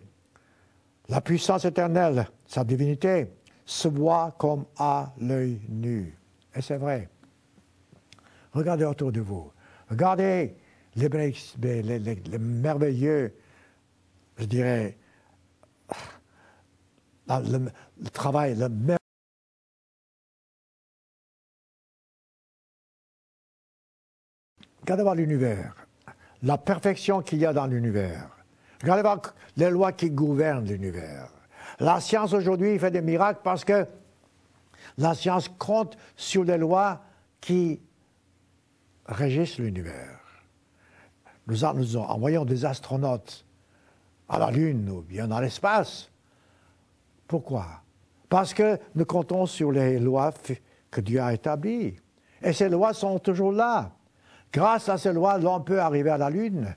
la puissance éternelle, sa divinité, se voient comme à l'œil nu. Et c'est vrai. Regardez autour de vous. Regardez les merveilleux, je dirais, le travail, le merveilleux. Regardez voir l'univers, la perfection qu'il y a dans l'univers. Regardez voir les lois qui gouvernent l'univers. La science aujourd'hui fait des miracles parce que la science compte sur les lois qui régissent l'univers. Nous envoyons des astronautes à la Lune ou bien dans l'espace. Pourquoi? Parce que nous comptons sur les lois que Dieu a établies. Et ces lois sont toujours là. Grâce à ces lois, l'on peut arriver à la Lune.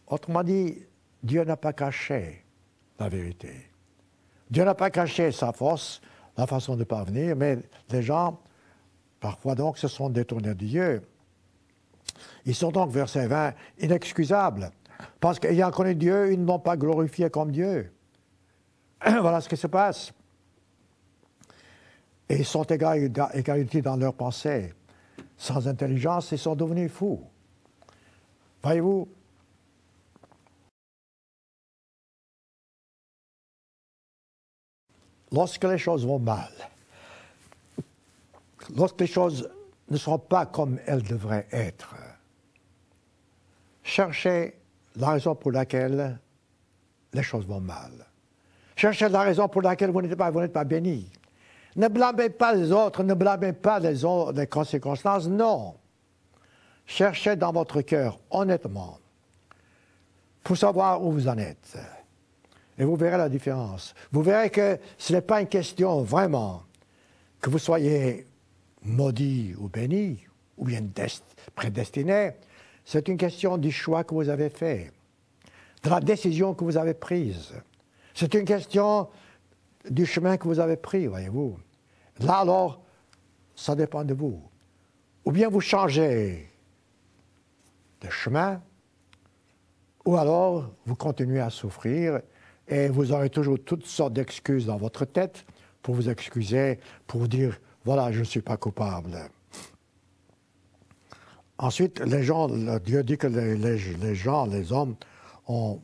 Autrement dit, Dieu n'a pas caché la vérité. Dieu n'a pas caché sa force, la façon de parvenir, mais les gens, parfois donc, se sont détournés de Dieu. Ils sont donc, verset 20, inexcusables, parce qu'ayant connu Dieu, ils ne l'ont pas glorifié comme Dieu. Voilà ce qui se passe. Et ils sont égalité dans leurs pensées. Sans intelligence, ils sont devenus fous. Voyez-vous, lorsque les choses vont mal, lorsque les choses ne sont pas comme elles devraient être, cherchez la raison pour laquelle les choses vont mal. Cherchez la raison pour laquelle vous n'êtes pas béni. Ne blâmez pas les autres, ne blâmez pas les circonstances, non. Cherchez dans votre cœur, honnêtement, pour savoir où vous en êtes. Et vous verrez la différence. Vous verrez que ce n'est pas une question vraiment que vous soyez maudit ou béni, ou bien prédestiné. C'est une question du choix que vous avez fait, de la décision que vous avez prise. C'est une question du chemin que vous avez pris, voyez-vous. Là, alors, ça dépend de vous. Ou bien vous changez de chemin, ou alors vous continuez à souffrir et vous aurez toujours toutes sortes d'excuses dans votre tête pour vous excuser, pour vous dire, voilà, je ne suis pas coupable. Ensuite, les gens, Dieu dit que les gens, les hommes, ont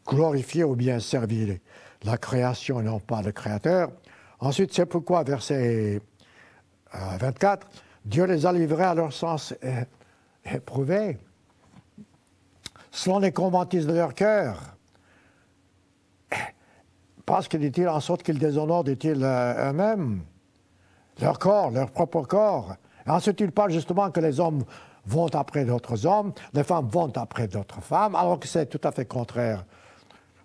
glorifié ou bien servi la création et non pas le Créateur. Ensuite, c'est pourquoi, verset 24, Dieu les a livrés à leur sens éprouvé, selon les convoitises de leur cœur. Parce que, dit-il, en sorte qu'ils déshonorent, dit-il, eux-mêmes, leur corps, leur propre corps. Ensuite, il parle justement que les hommes vont après d'autres hommes, les femmes vont après d'autres femmes, alors que c'est tout à fait contraire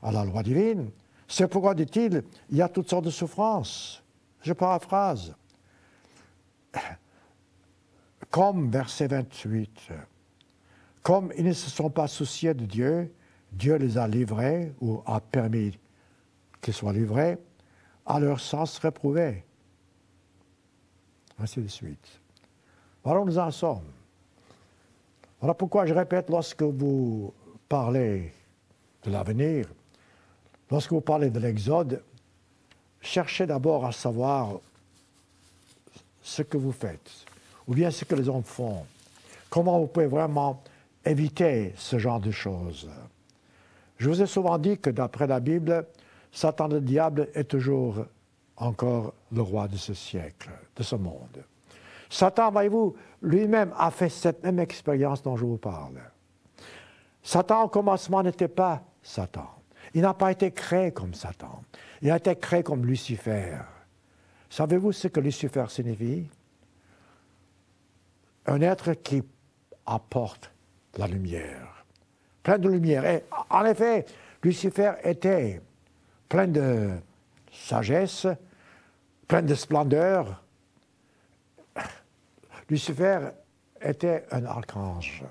à la loi divine. C'est pourquoi, dit-il, il y a toutes sortes de souffrances. Je paraphrase. Comme, verset 28, comme ils ne se sont pas souciés de Dieu, Dieu les a livrés, ou a permis qu'ils soient livrés, à leur sens réprouvé. Ainsi de suite. Voilà où nous en sommes. Voilà pourquoi je répète, lorsque vous parlez de l'avenir, lorsque vous parlez de l'Exode, cherchez d'abord à savoir ce que vous faites, ou bien ce que les hommes font. Comment vous pouvez vraiment éviter ce genre de choses. Je vous ai souvent dit que d'après la Bible, Satan le diable est toujours encore le roi de ce siècle, de ce monde. Satan, voyez-vous, lui-même a fait cette même expérience dont je vous parle. Satan, au commencement, n'était pas Satan. Il n'a pas été créé comme Satan. Il a été créé comme Lucifer. Savez-vous ce que Lucifer signifie? Un être qui apporte la lumière. Plein de lumière. Et en effet, Lucifer était plein de sagesse, plein de splendeur. Lucifer était un archange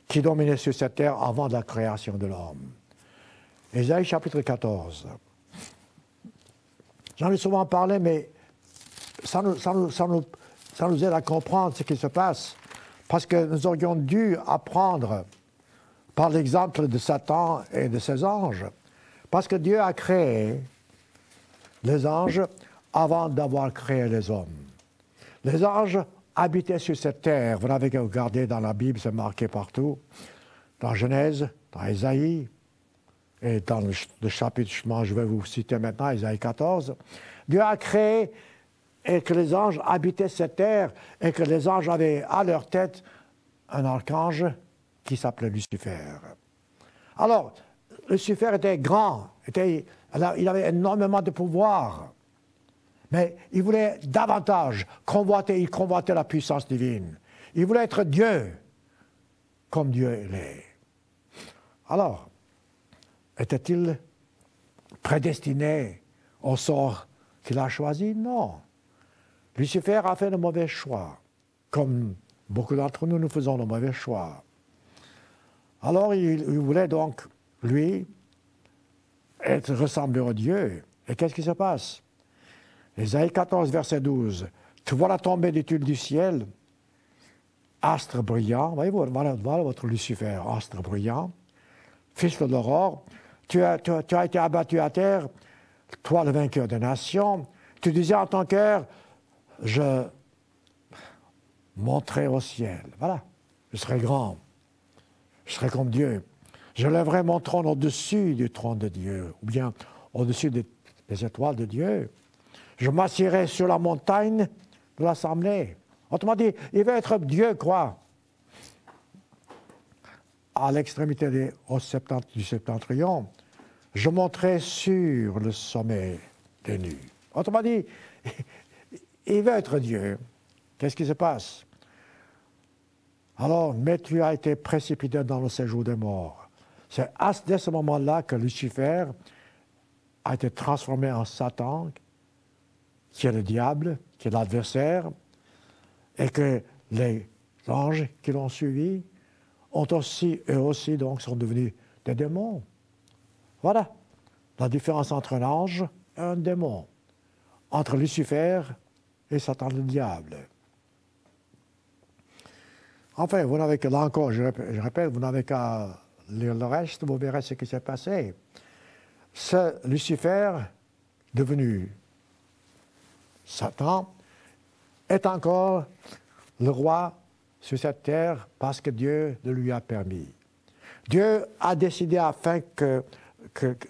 qui dominait sur cette terre avant la création de l'homme. Ésaïe chapitre 14. J'en ai souvent parlé, mais ça nous aide à comprendre ce qui se passe, parce que nous aurions dû apprendre par l'exemple de Satan et de ses anges, parce que Dieu a créé les anges avant d'avoir créé les hommes. Les anges habitaient sur cette terre. Vous l'avez regardé dans la Bible, c'est marqué partout, dans Genèse, dans Ésaïe, et dans le chapitre, je vais vous citer maintenant, Ésaïe 14. Dieu a créé et que les anges habitaient cette terre, et que les anges avaient à leur tête un archange qui s'appelait Lucifer. Alors, Lucifer était grand, il avait énormément de pouvoir, mais il voulait davantage il convoitait la puissance divine. Il voulait être Dieu, comme Dieu l'est. Alors, était-il prédestiné au sort qu'il a choisi? Non. Lucifer a fait le mauvais choix, comme beaucoup d'entre nous, nous faisons le mauvais choix. Alors, il voulait donc, lui, ressembler à Dieu. Et qu'est-ce qui se passe? Ésaïe 14, verset 12. Tu vois la tombée d'études du ciel, astre brillant. Voyez-vous, voilà votre Lucifer, astre brillant, fils de l'aurore. Tu as été abattu à terre, toi le vainqueur des nations. Tu disais en ton cœur, je monterai au ciel. Voilà, je serai grand. Je serai comme Dieu. Je lèverai mon trône au-dessus du trône de Dieu, ou bien au-dessus des étoiles de Dieu. Je m'assierai sur la montagne de l'assemblée. Autrement dit, il veut être Dieu, quoi. À l'extrémité du septentrion, je monterai sur le sommet des nues. Autrement dit, il veut être Dieu. Qu'est-ce qui se passe? Alors, mais tu as été précipité dans le séjour des morts. C'est dès ce moment-là que Lucifer a été transformé en Satan, qui est le diable, qui est l'adversaire, et que les anges qui l'ont suivi eux aussi, donc, sont devenus des démons. Voilà la différence entre un ange et un démon, entre Lucifer et Satan le diable. Enfin, vous n'avez que, là encore, je répète, vous n'avez qu'à lire le reste, vous verrez ce qui s'est passé. Ce Lucifer, devenu Satan, est encore le roi sur cette terre parce que Dieu le lui a permis. Dieu a décidé afin que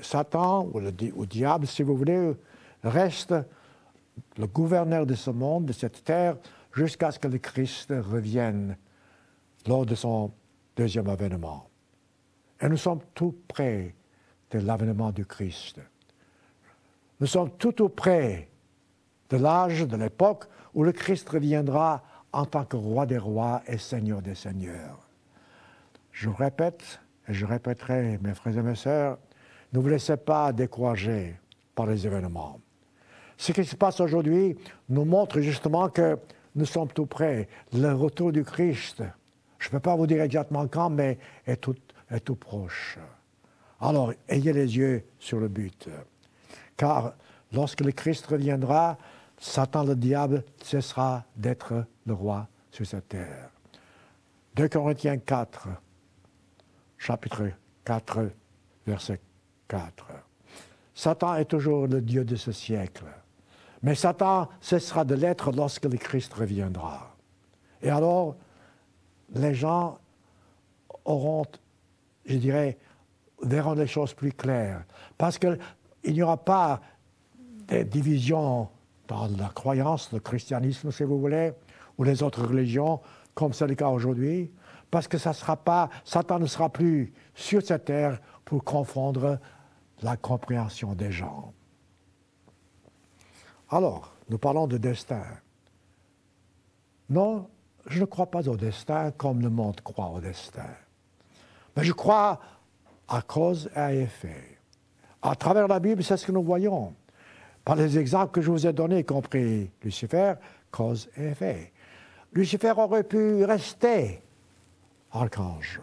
Satan, ou le diable, si vous voulez, reste le gouverneur de ce monde, de cette terre, jusqu'à ce que le Christ revienne lors de son deuxième avènement. Et nous sommes tout près de l'avènement du Christ. Nous sommes tout près de l'âge, de l'époque où le Christ reviendra en tant que roi des rois et seigneur des seigneurs. Je répète, et je répéterai, mes frères et mes sœurs, ne vous laissez pas décourager par les événements. Ce qui se passe aujourd'hui nous montre justement que nous sommes tout près. Le retour du Christ, je ne peux pas vous dire exactement quand, mais est tout proche. Alors, ayez les yeux sur le but. Car lorsque le Christ reviendra, Satan, le diable, cessera d'être le roi sur cette terre. 2 Corinthiens 4, chapitre 4, verset 4. Satan est toujours le Dieu de ce siècle. Mais Satan cessera de l'être lorsque le Christ reviendra. Et alors, les gens auront, je dirais, verront les choses plus claires. Parce qu'il n'y aura pas de division dans la croyance, le christianisme, si vous voulez, ou les autres religions, comme c'est le cas aujourd'hui, parce que Satan ne sera plus sur cette terre pour confondre la compréhension des gens. Alors, nous parlons de destin. Non, je ne crois pas au destin comme le monde croit au destin. Mais je crois à cause et à effet. À travers la Bible, c'est ce que nous voyons. Par les exemples que je vous ai donnés, y compris Lucifer, cause et effet. Lucifer aurait pu rester archange,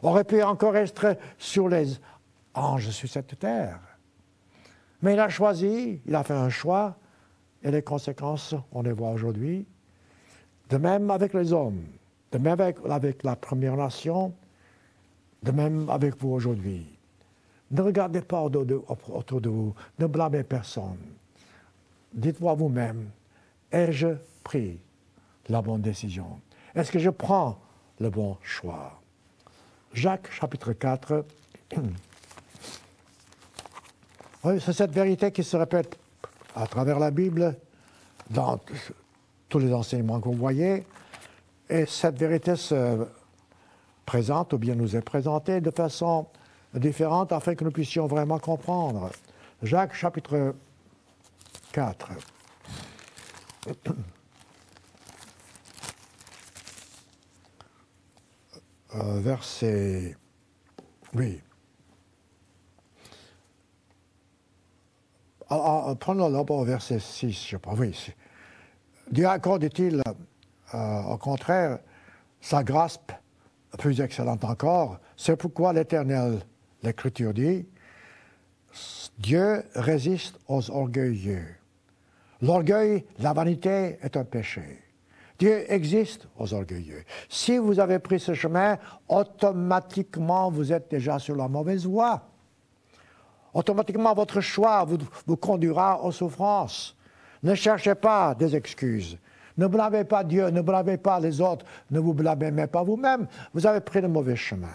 aurait pu encore être sur les anges sur cette terre. Mais il a choisi, il a fait un choix, et les conséquences, on les voit aujourd'hui. De même avec les hommes, de même avec la Première Nation, de même avec vous aujourd'hui. Ne regardez pas autour de vous, ne blâmez personne. Dites-vous à vous-même, ai-je pris la bonne décision? Est-ce que je prends le bon choix? Jacques, chapitre 4. Oui, c'est cette vérité qui se répète à travers la Bible, dans tous les enseignements que vous voyez, et cette vérité se présente, ou bien nous est présentée de façon différente afin que nous puissions vraiment comprendre. Jacques, chapitre 4. Verset... Oui. Alors, prenons d'abord verset 6, je pense. Oui. Dieu accorde, dit-il, au contraire, sa grâce plus excellente encore. C'est pourquoi l'Éternel, l'Écriture dit, Dieu résiste aux orgueilleux. L'orgueil, la vanité est un péché. Dieu existe aux orgueilleux. Si vous avez pris ce chemin, automatiquement, vous êtes déjà sur la mauvaise voie. Automatiquement, votre choix vous conduira aux souffrances. Ne cherchez pas des excuses. Ne blâmez pas Dieu, ne blâmez pas les autres, ne vous blâmez même pas vous-même. Vous avez pris le mauvais chemin.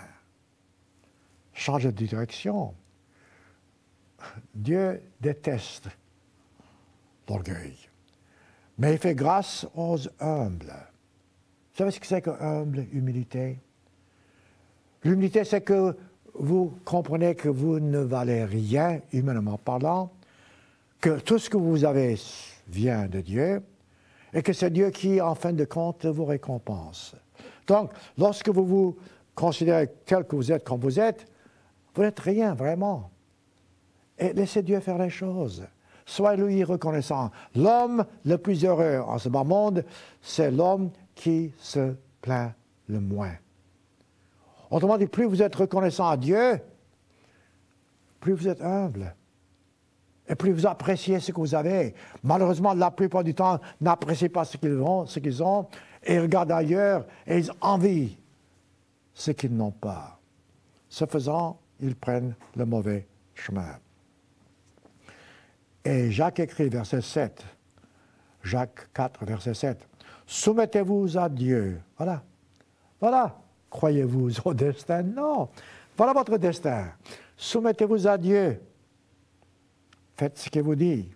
Changez de direction. Dieu déteste l'orgueil. Mais il fait grâce aux humbles. Vous savez ce que c'est que humble, humilité? L'humilité, c'est que vous comprenez que vous ne valez rien, humainement parlant, que tout ce que vous avez vient de Dieu, et que c'est Dieu qui, en fin de compte, vous récompense. Donc, lorsque vous vous considérez tel que vous êtes, comme vous n'êtes rien, vraiment. Et laissez Dieu faire les choses. Soyez-lui reconnaissant. L'homme le plus heureux en ce bas monde, c'est l'homme qui se plaint le moins. Autrement dit, plus vous êtes reconnaissant à Dieu, plus vous êtes humble. Et plus vous appréciez ce que vous avez. Malheureusement, la plupart du temps, n'apprécient pas ce qu'ils ont, et regardent ailleurs, et ils envient ce qu'ils n'ont pas. Ce faisant, ils prennent le mauvais chemin. Et Jacques écrit, verset 7, Jacques 4, verset 7, « Soumettez-vous à Dieu. » Voilà. Voilà. Croyez-vous au destin? Non. Voilà votre destin. Soumettez-vous à Dieu. Faites ce qu'il vous dit.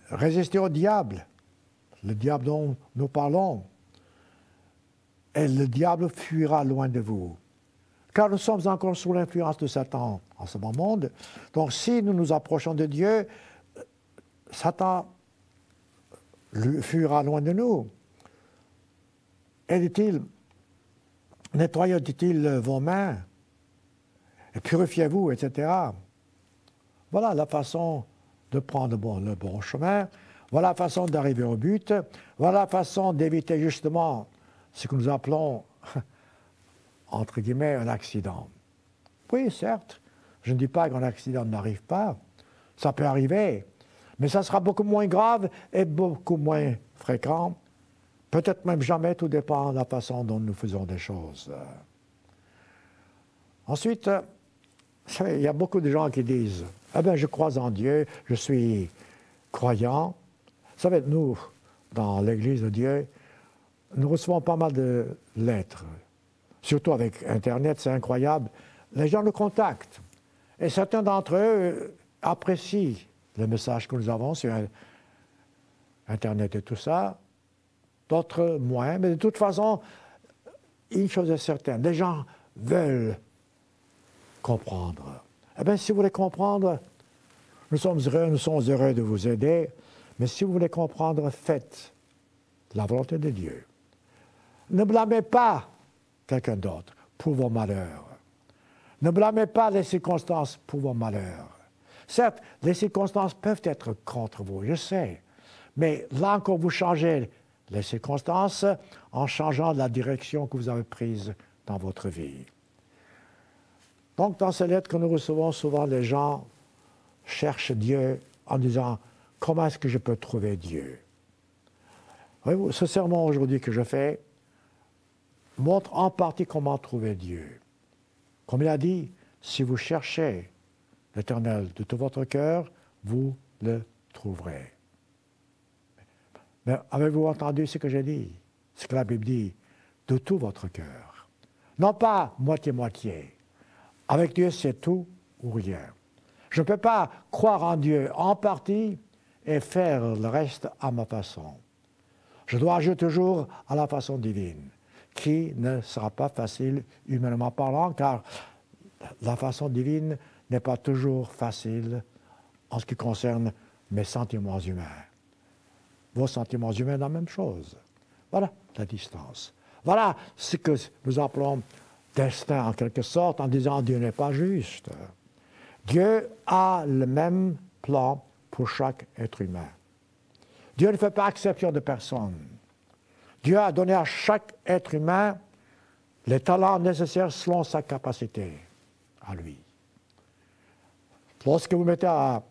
Résistez au diable, le diable dont nous parlons, et le diable fuira loin de vous. Car nous sommes encore sous l'influence de Satan en ce moment. Donc si nous nous approchons de Dieu, Satan fuira loin de nous. Et dit-il, nettoyez, dit-il, vos mains, et purifiez-vous, etc. Voilà la façon de prendre le bon chemin, voilà la façon d'arriver au but, voilà la façon d'éviter justement ce que nous appelons, entre guillemets, un accident. Oui, certes, je ne dis pas qu'un accident n'arrive pas, ça peut arriver, mais ça sera beaucoup moins grave et beaucoup moins fréquent, peut-être même jamais, tout dépend de la façon dont nous faisons des choses. Ensuite, vous savez, il y a beaucoup de gens qui disent « Ah bien, je crois en Dieu, je suis croyant. » Vous savez, nous, dans l'Église de Dieu, nous recevons pas mal de lettres. Surtout avec Internet, c'est incroyable. Les gens nous contactent. Et certains d'entre eux apprécient le message que nous avons sur Internet et tout ça. D'autres moins. Mais de toute façon, une chose est certaine, les gens veulent comprendre. Eh bien, si vous voulez comprendre, nous sommes heureux de vous aider, mais si vous voulez comprendre, faites la volonté de Dieu. Ne blâmez pas quelqu'un d'autre pour vos malheurs. Ne blâmez pas les circonstances pour vos malheurs. Certes, les circonstances peuvent être contre vous, je sais, mais là encore, vous changez les circonstances en changeant la direction que vous avez prise dans votre vie. Donc, dans ces lettres que nous recevons, souvent les gens cherchent Dieu en disant « Comment est-ce que je peux trouver Dieu ?» Voyez-vous, ce sermon aujourd'hui que je fais montre en partie comment trouver Dieu. Comme il a dit, si vous cherchez l'Éternel de tout votre cœur, vous le trouverez. Mais avez-vous entendu ce que j'ai dit? Ce que la Bible dit, de tout votre cœur. Non pas moitié-moitié. Avec Dieu, c'est tout ou rien. Je ne peux pas croire en Dieu en partie et faire le reste à ma façon. Je dois agir toujours à la façon divine, qui ne sera pas facile humainement parlant, car la façon divine n'est pas toujours facile en ce qui concerne mes sentiments humains. Vos sentiments humains, la même chose. Voilà la distance. Voilà ce que nous appelons destin, en quelque sorte, en disant Dieu n'est pas juste. Dieu a le même plan pour chaque être humain. Dieu ne fait pas exception de personne. Dieu a donné à chaque être humain les talents nécessaires selon sa capacité à lui. Lorsque vous mettez à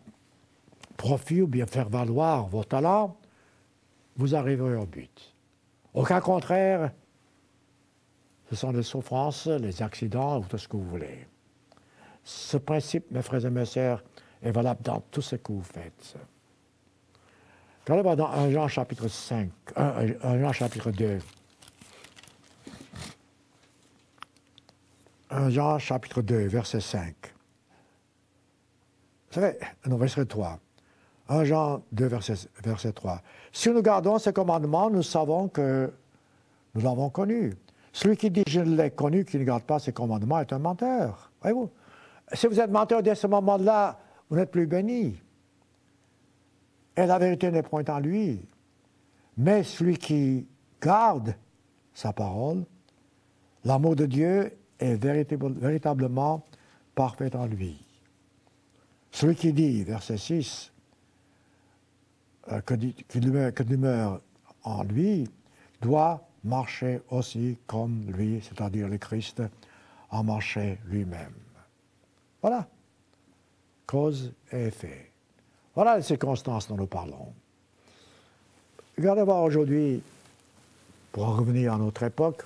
profit ou bien faire valoir vos talents, vous arriverez au but. Au cas contraire, ce sont les souffrances, les accidents, ou tout ce que vous voulez. Ce principe, mes frères et mes sœurs, est valable dans tout ce que vous faites. Regardez dans 1 Jean chapitre 5, 1 Jean chapitre 2. 1 Jean chapitre 2, verset 5. Vous savez, non, verset 3. 1 Jean 2, verset 3. Si nous gardons ces commandements, nous savons que nous l'avons connu. Celui qui dit « je ne l'ai connu », qui ne garde pas ses commandements, est un menteur. Voyez-vous? Si vous êtes menteur dès ce moment-là, vous n'êtes plus béni. Et la vérité n'est point en lui. Mais celui qui garde sa parole, l'amour de Dieu est véritablement parfait en lui. Celui qui dit, verset 6, que demeure en lui, doit marcher aussi comme lui, c'est-à-dire le Christ, a marché lui-même. Voilà. Cause et effet. Voilà les circonstances dont nous parlons. Regardez voir aujourd'hui, pour en revenir à notre époque,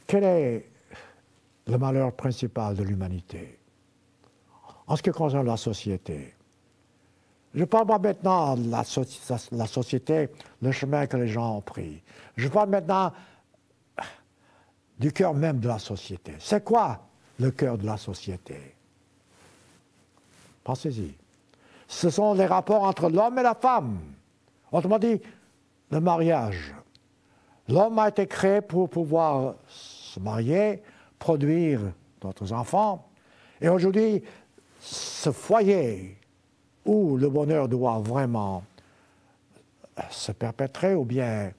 quel est le malheur principal de l'humanité en ce qui concerne la société. Je ne parle pas maintenant de la société, le chemin que les gens ont pris. Je parle maintenant du cœur même de la société. C'est quoi le cœur de la société? Pensez-y. Ce sont les rapports entre l'homme et la femme. Autrement dit, le mariage. L'homme a été créé pour pouvoir se marier, produire d'autres enfants. Et aujourd'hui, ce foyer où le bonheur doit vraiment se perpétrer ou bien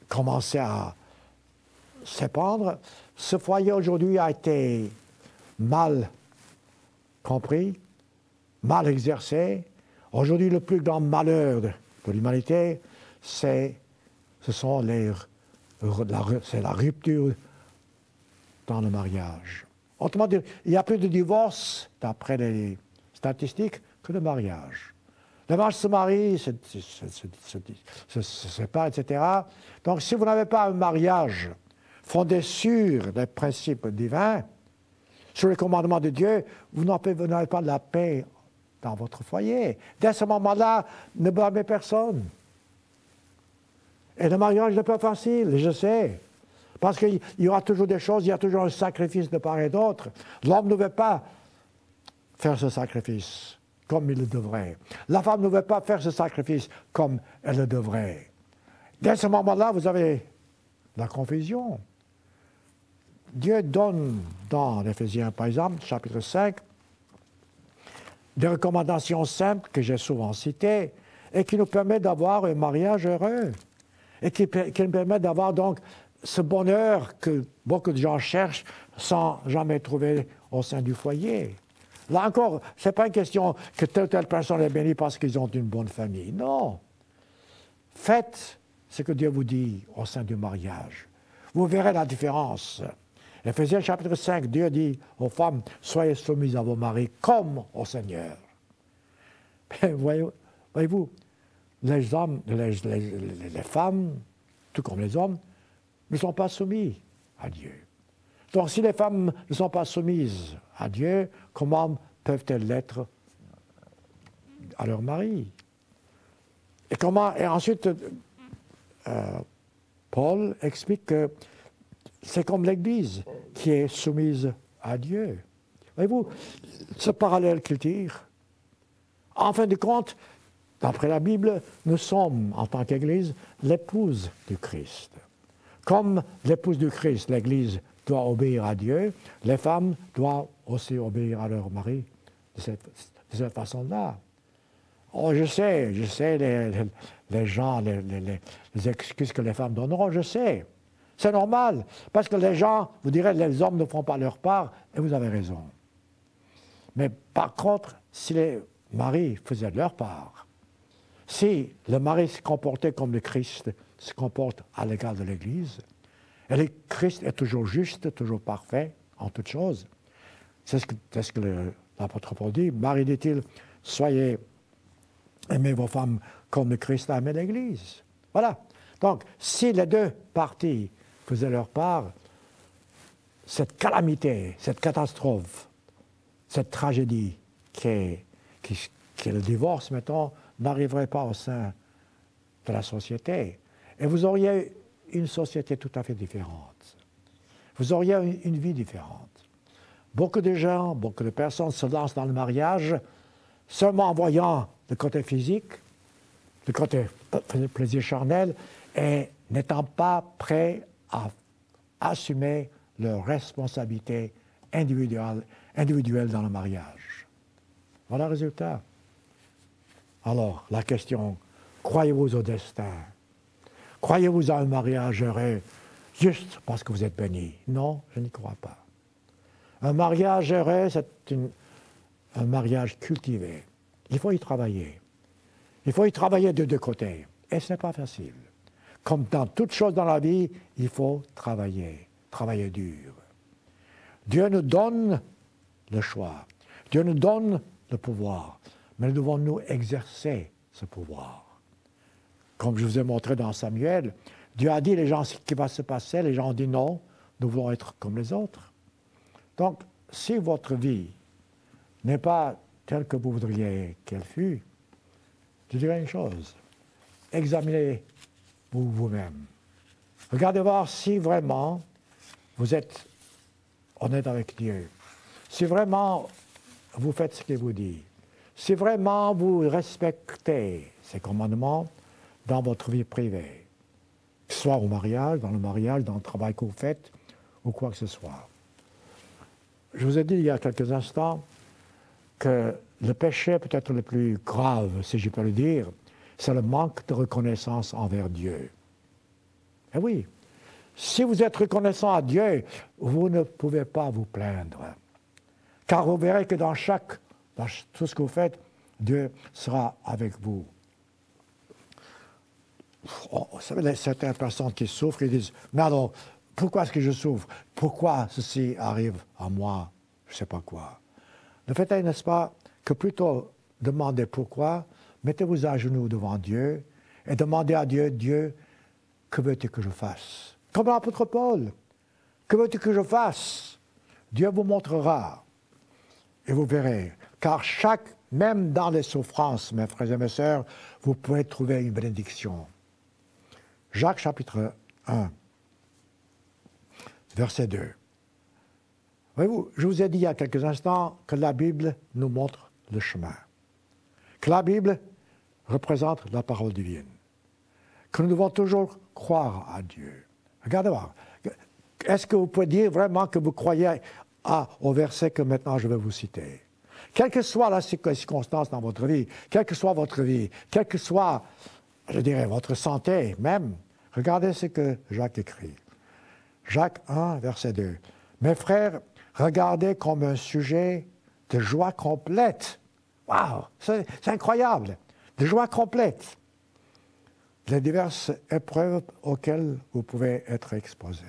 commencer à s'épandre, ce foyer aujourd'hui a été mal compris, mal exercé. Aujourd'hui, le plus grand malheur de l'humanité, c'est la rupture dans le mariage. Autrement dit, il y a plus de divorces, d'après les statistiques, que de mariage. Les gens se marient, se séparent, etc. Donc, si vous n'avez pas un mariage fondé sur les principes divins, sur les commandements de Dieu, vous n'avez pas de la paix dans votre foyer. Dès ce moment-là, ne blâmez personne. Et le mariage n'est pas facile, je sais. Parce qu'il y aura toujours des choses, il y a toujours un sacrifice de part et d'autre. L'homme ne veut pas faire ce sacrifice comme il le devrait. La femme ne veut pas faire ce sacrifice comme elle le devrait. Dès ce moment-là, vous avez la confusion. Dieu donne dans l'Éphésiens, par exemple, chapitre 5, des recommandations simples que j'ai souvent citées et qui nous permettent d'avoir un mariage heureux et qui nous permettent d'avoir donc ce bonheur que beaucoup de gens cherchent sans jamais trouver au sein du foyer. Là encore, ce n'est pas une question que telle ou telle personne est bénie parce qu'ils ont une bonne famille. Non. Faites ce que Dieu vous dit au sein du mariage. Vous verrez la différence. Éphésiens chapitre 5, Dieu dit aux femmes, soyez soumises à vos maris comme au Seigneur. Voyez-vous, les femmes, tout comme les hommes, ne sont pas soumis à Dieu. Donc si les femmes ne sont pas soumises à Dieu, comment peuvent-elles l'être à leur mari? Et ensuite, Paul explique que c'est comme l'Église qui est soumise à Dieu. Voyez-vous, ce parallèle qu'il tire, en fin de compte, d'après la Bible, nous sommes, en tant qu'Église, l'épouse du Christ. Comme l'épouse du Christ, l'Église doit obéir à Dieu, les femmes doivent aussi obéir à leur mari de cette façon-là. Oh, je sais les gens, les excuses que les femmes donneront, je sais. C'est normal, parce que les gens, vous direz, les hommes ne font pas leur part, et vous avez raison. Mais par contre, si les maris faisaient leur part, si le mari se comportait comme le Christ se comporte à l'égard de l'Église, et le Christ est toujours juste, toujours parfait, en toutes choses, c'est ce que l'apôtre Paul dit. Marie, dit-il, soyez, aimez vos femmes comme le Christ a aimé l'Église. Voilà. Donc, si les deux parties faisaient leur part, cette calamité, cette catastrophe, cette tragédie qui est le divorce, mettons, n'arriverait pas au sein de la société. Et vous auriez une société tout à fait différente. Vous auriez une vie différente. Beaucoup de gens, beaucoup de personnes se lancent dans le mariage seulement en voyant le côté physique, le côté plaisir charnel, et n'étant pas prêts à assumer leurs responsabilités individuelles dans le mariage. Voilà le résultat. Alors, la question, croyez-vous au destin? Croyez-vous à un mariage heureux juste parce que vous êtes béni? Non, je n'y crois pas. Un mariage heureux, c'est un mariage cultivé. Il faut y travailler. Il faut y travailler de deux côtés. Et ce n'est pas facile. Comme dans toute chose dans la vie, il faut travailler dur. Dieu nous donne le choix. Dieu nous donne le pouvoir. Mais nous devons nous exercer ce pouvoir. Comme je vous ai montré dans Samuel, Dieu a dit les gens ce qui va se passer, les gens ont dit non, nous voulons être comme les autres. Donc, si votre vie n'est pas telle que vous voudriez qu'elle fût, je dirais une chose, examinez-vous vous-même. Regardez voir si vraiment vous êtes honnête avec Dieu, si vraiment vous faites ce qu'il vous dit, si vraiment vous respectez ses commandements dans votre vie privée, que ce soit au mariage, dans le travail que vous faites, ou quoi que ce soit. Je vous ai dit il y a quelques instants que le péché peut-être le plus grave, si je peux le dire, c'est le manque de reconnaissance envers Dieu. Eh oui, si vous êtes reconnaissant à Dieu, vous ne pouvez pas vous plaindre. Car vous verrez que dans tout ce que vous faites, Dieu sera avec vous. Oh, vous savez, certaines personnes qui souffrent, ils disent, mais alors, pourquoi est-ce que je souffre? Pourquoi ceci arrive à moi? Je ne sais pas quoi. Le fait est, n'est-ce pas, que plutôt demander pourquoi, mettez-vous à genoux devant Dieu et demandez à Dieu, Dieu, que veux-tu que je fasse? Comme l'apôtre Paul, que veux-tu que je fasse? Dieu vous montrera et vous verrez. Car même dans les souffrances, mes frères et mes sœurs, vous pouvez trouver une bénédiction. Jacques chapitre 1, verset 2. Voyez-vous, je vous ai dit il y a quelques instants que la Bible nous montre le chemin. Que la Bible représente la parole divine. Que nous devons toujours croire à Dieu. Regardez voir. Est-ce que vous pouvez dire vraiment que vous croyez au verset que maintenant je vais vous citer? Quelle que soit la circonstance dans votre vie, quelle que soit votre vie, quelle que soit, je dirais, votre santé même, regardez ce que Jacques écrit. Jacques 1, verset 2. Mes frères, regardez comme un sujet de joie complète. Waouh, c'est incroyable. De joie complète. Les diverses épreuves auxquelles vous pouvez être exposés.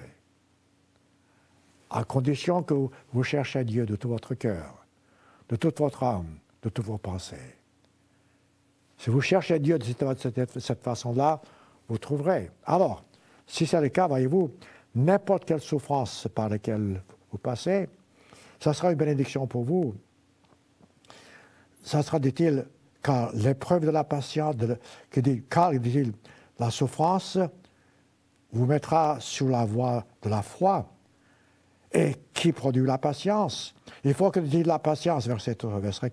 À condition que vous cherchez Dieu de tout votre cœur, de toute votre âme, de toutes vos pensées. Si vous cherchez Dieu de cette façon-là, vous trouverez. Alors, si c'est le cas, voyez-vous, n'importe quelle souffrance par laquelle vous passez, ça sera une bénédiction pour vous. Ça sera, dit-il, car l'épreuve de la patience, car, dit-il, la souffrance vous mettra sur la voie de la foi. Et qui produit la patience? Il faut que, dit la patience, verset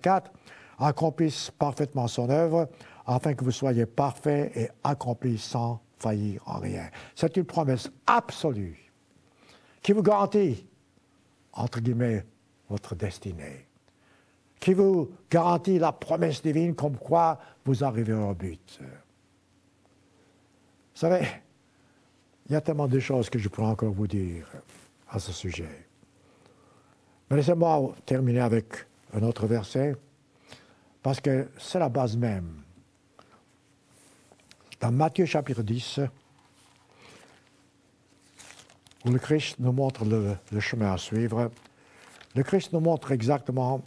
4, accomplisse parfaitement son œuvre, afin que vous soyez parfaits et accomplis sans faillir en rien. C'est une promesse absolue qui vous garantit, entre guillemets, votre destinée, qui vous garantit la promesse divine comme quoi vous arriverez au but. Vous savez, il y a tellement de choses que je pourrais encore vous dire à ce sujet. Mais laissez-moi terminer avec un autre verset, parce que c'est la base même. Dans Matthieu chapitre 10, où le Christ nous montre le chemin à suivre, le Christ nous montre exactement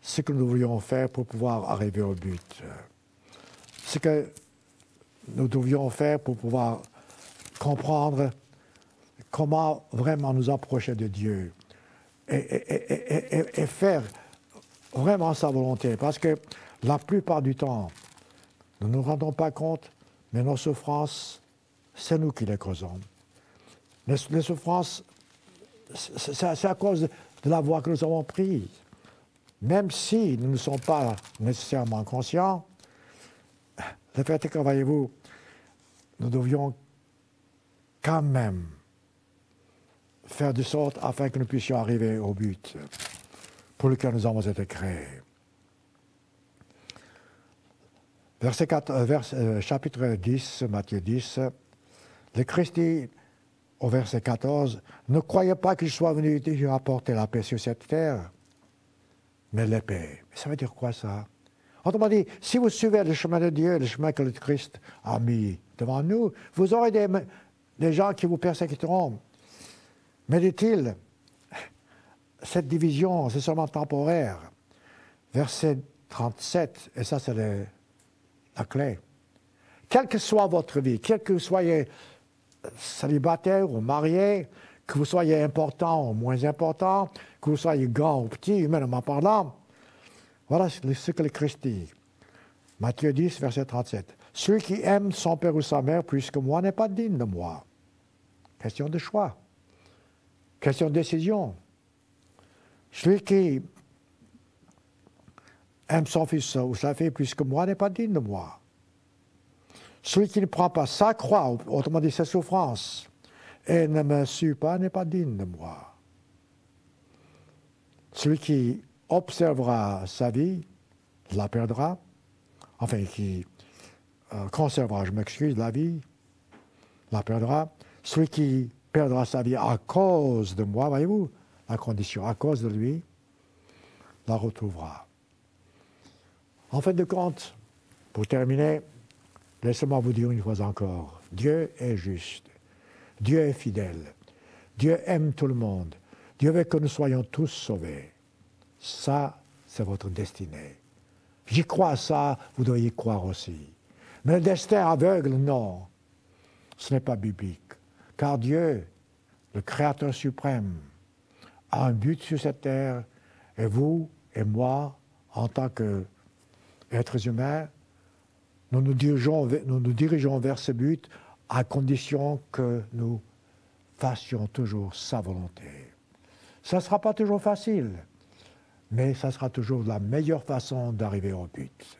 ce que nous devrions faire pour pouvoir arriver au but. Ce que nous devions faire pour pouvoir comprendre comment vraiment nous approcher de Dieu et faire vraiment sa volonté. Parce que la plupart du temps, nous ne nous rendons pas compte, mais nos souffrances, c'est nous qui les causons. Les souffrances, c'est à cause de la voie que nous avons prise. Même si nous ne sommes pas nécessairement conscients, le fait est que, voyez-vous, nous devions quand même faire de sorte afin que nous puissions arriver au but pour lequel nous avons été créés. Chapitre 10, Matthieu 10, le Christ dit au verset 14, « Ne croyez pas que je sois venu apporter la paix sur cette terre, mais l'épée. » Ça veut dire quoi ça? Autrement dit, si vous suivez le chemin de Dieu, le chemin que le Christ a mis devant nous, vous aurez des gens qui vous persécuteront. Mais dit-il, cette division, c'est seulement temporaire. Verset 37, et ça c'est la clé. Quelle que soit votre vie, quel que vous soyez célibataire ou marié, que vous soyez important ou moins important, que vous soyez grand ou petit, humainement parlant, voilà ce que le Christ dit. Matthieu 10, verset 37. « Celui qui aime son père ou sa mère plus que moi n'est pas digne de moi. » Question de choix. Question de décision. Celui qui aime son fils ou sa fille plus que moi n'est pas digne de moi. Celui qui ne prend pas sa croix, autrement dit ses souffrances, et ne me suit pas n'est pas digne de moi. Celui qui observera sa vie la perdra, enfin qui conservera, je m'excuse, la vie, la perdra. Celui qui perdra sa vie à cause de moi, voyez-vous, la condition, à cause de lui, la retrouvera. En fin de compte, pour terminer, laissez-moi vous dire une fois encore, Dieu est juste, Dieu est fidèle, Dieu aime tout le monde, Dieu veut que nous soyons tous sauvés. Ça, c'est votre destinée. J'y crois à ça, vous devriez y croire aussi. Mais le destin aveugle, non, ce n'est pas biblique. Car Dieu, le Créateur suprême, a un but sur cette terre, et vous et moi, en tant qu'êtres humains, nous nous dirigeons vers ce but à condition que nous fassions toujours sa volonté. Ça ne sera pas toujours facile, mais ça sera toujours la meilleure façon d'arriver au but.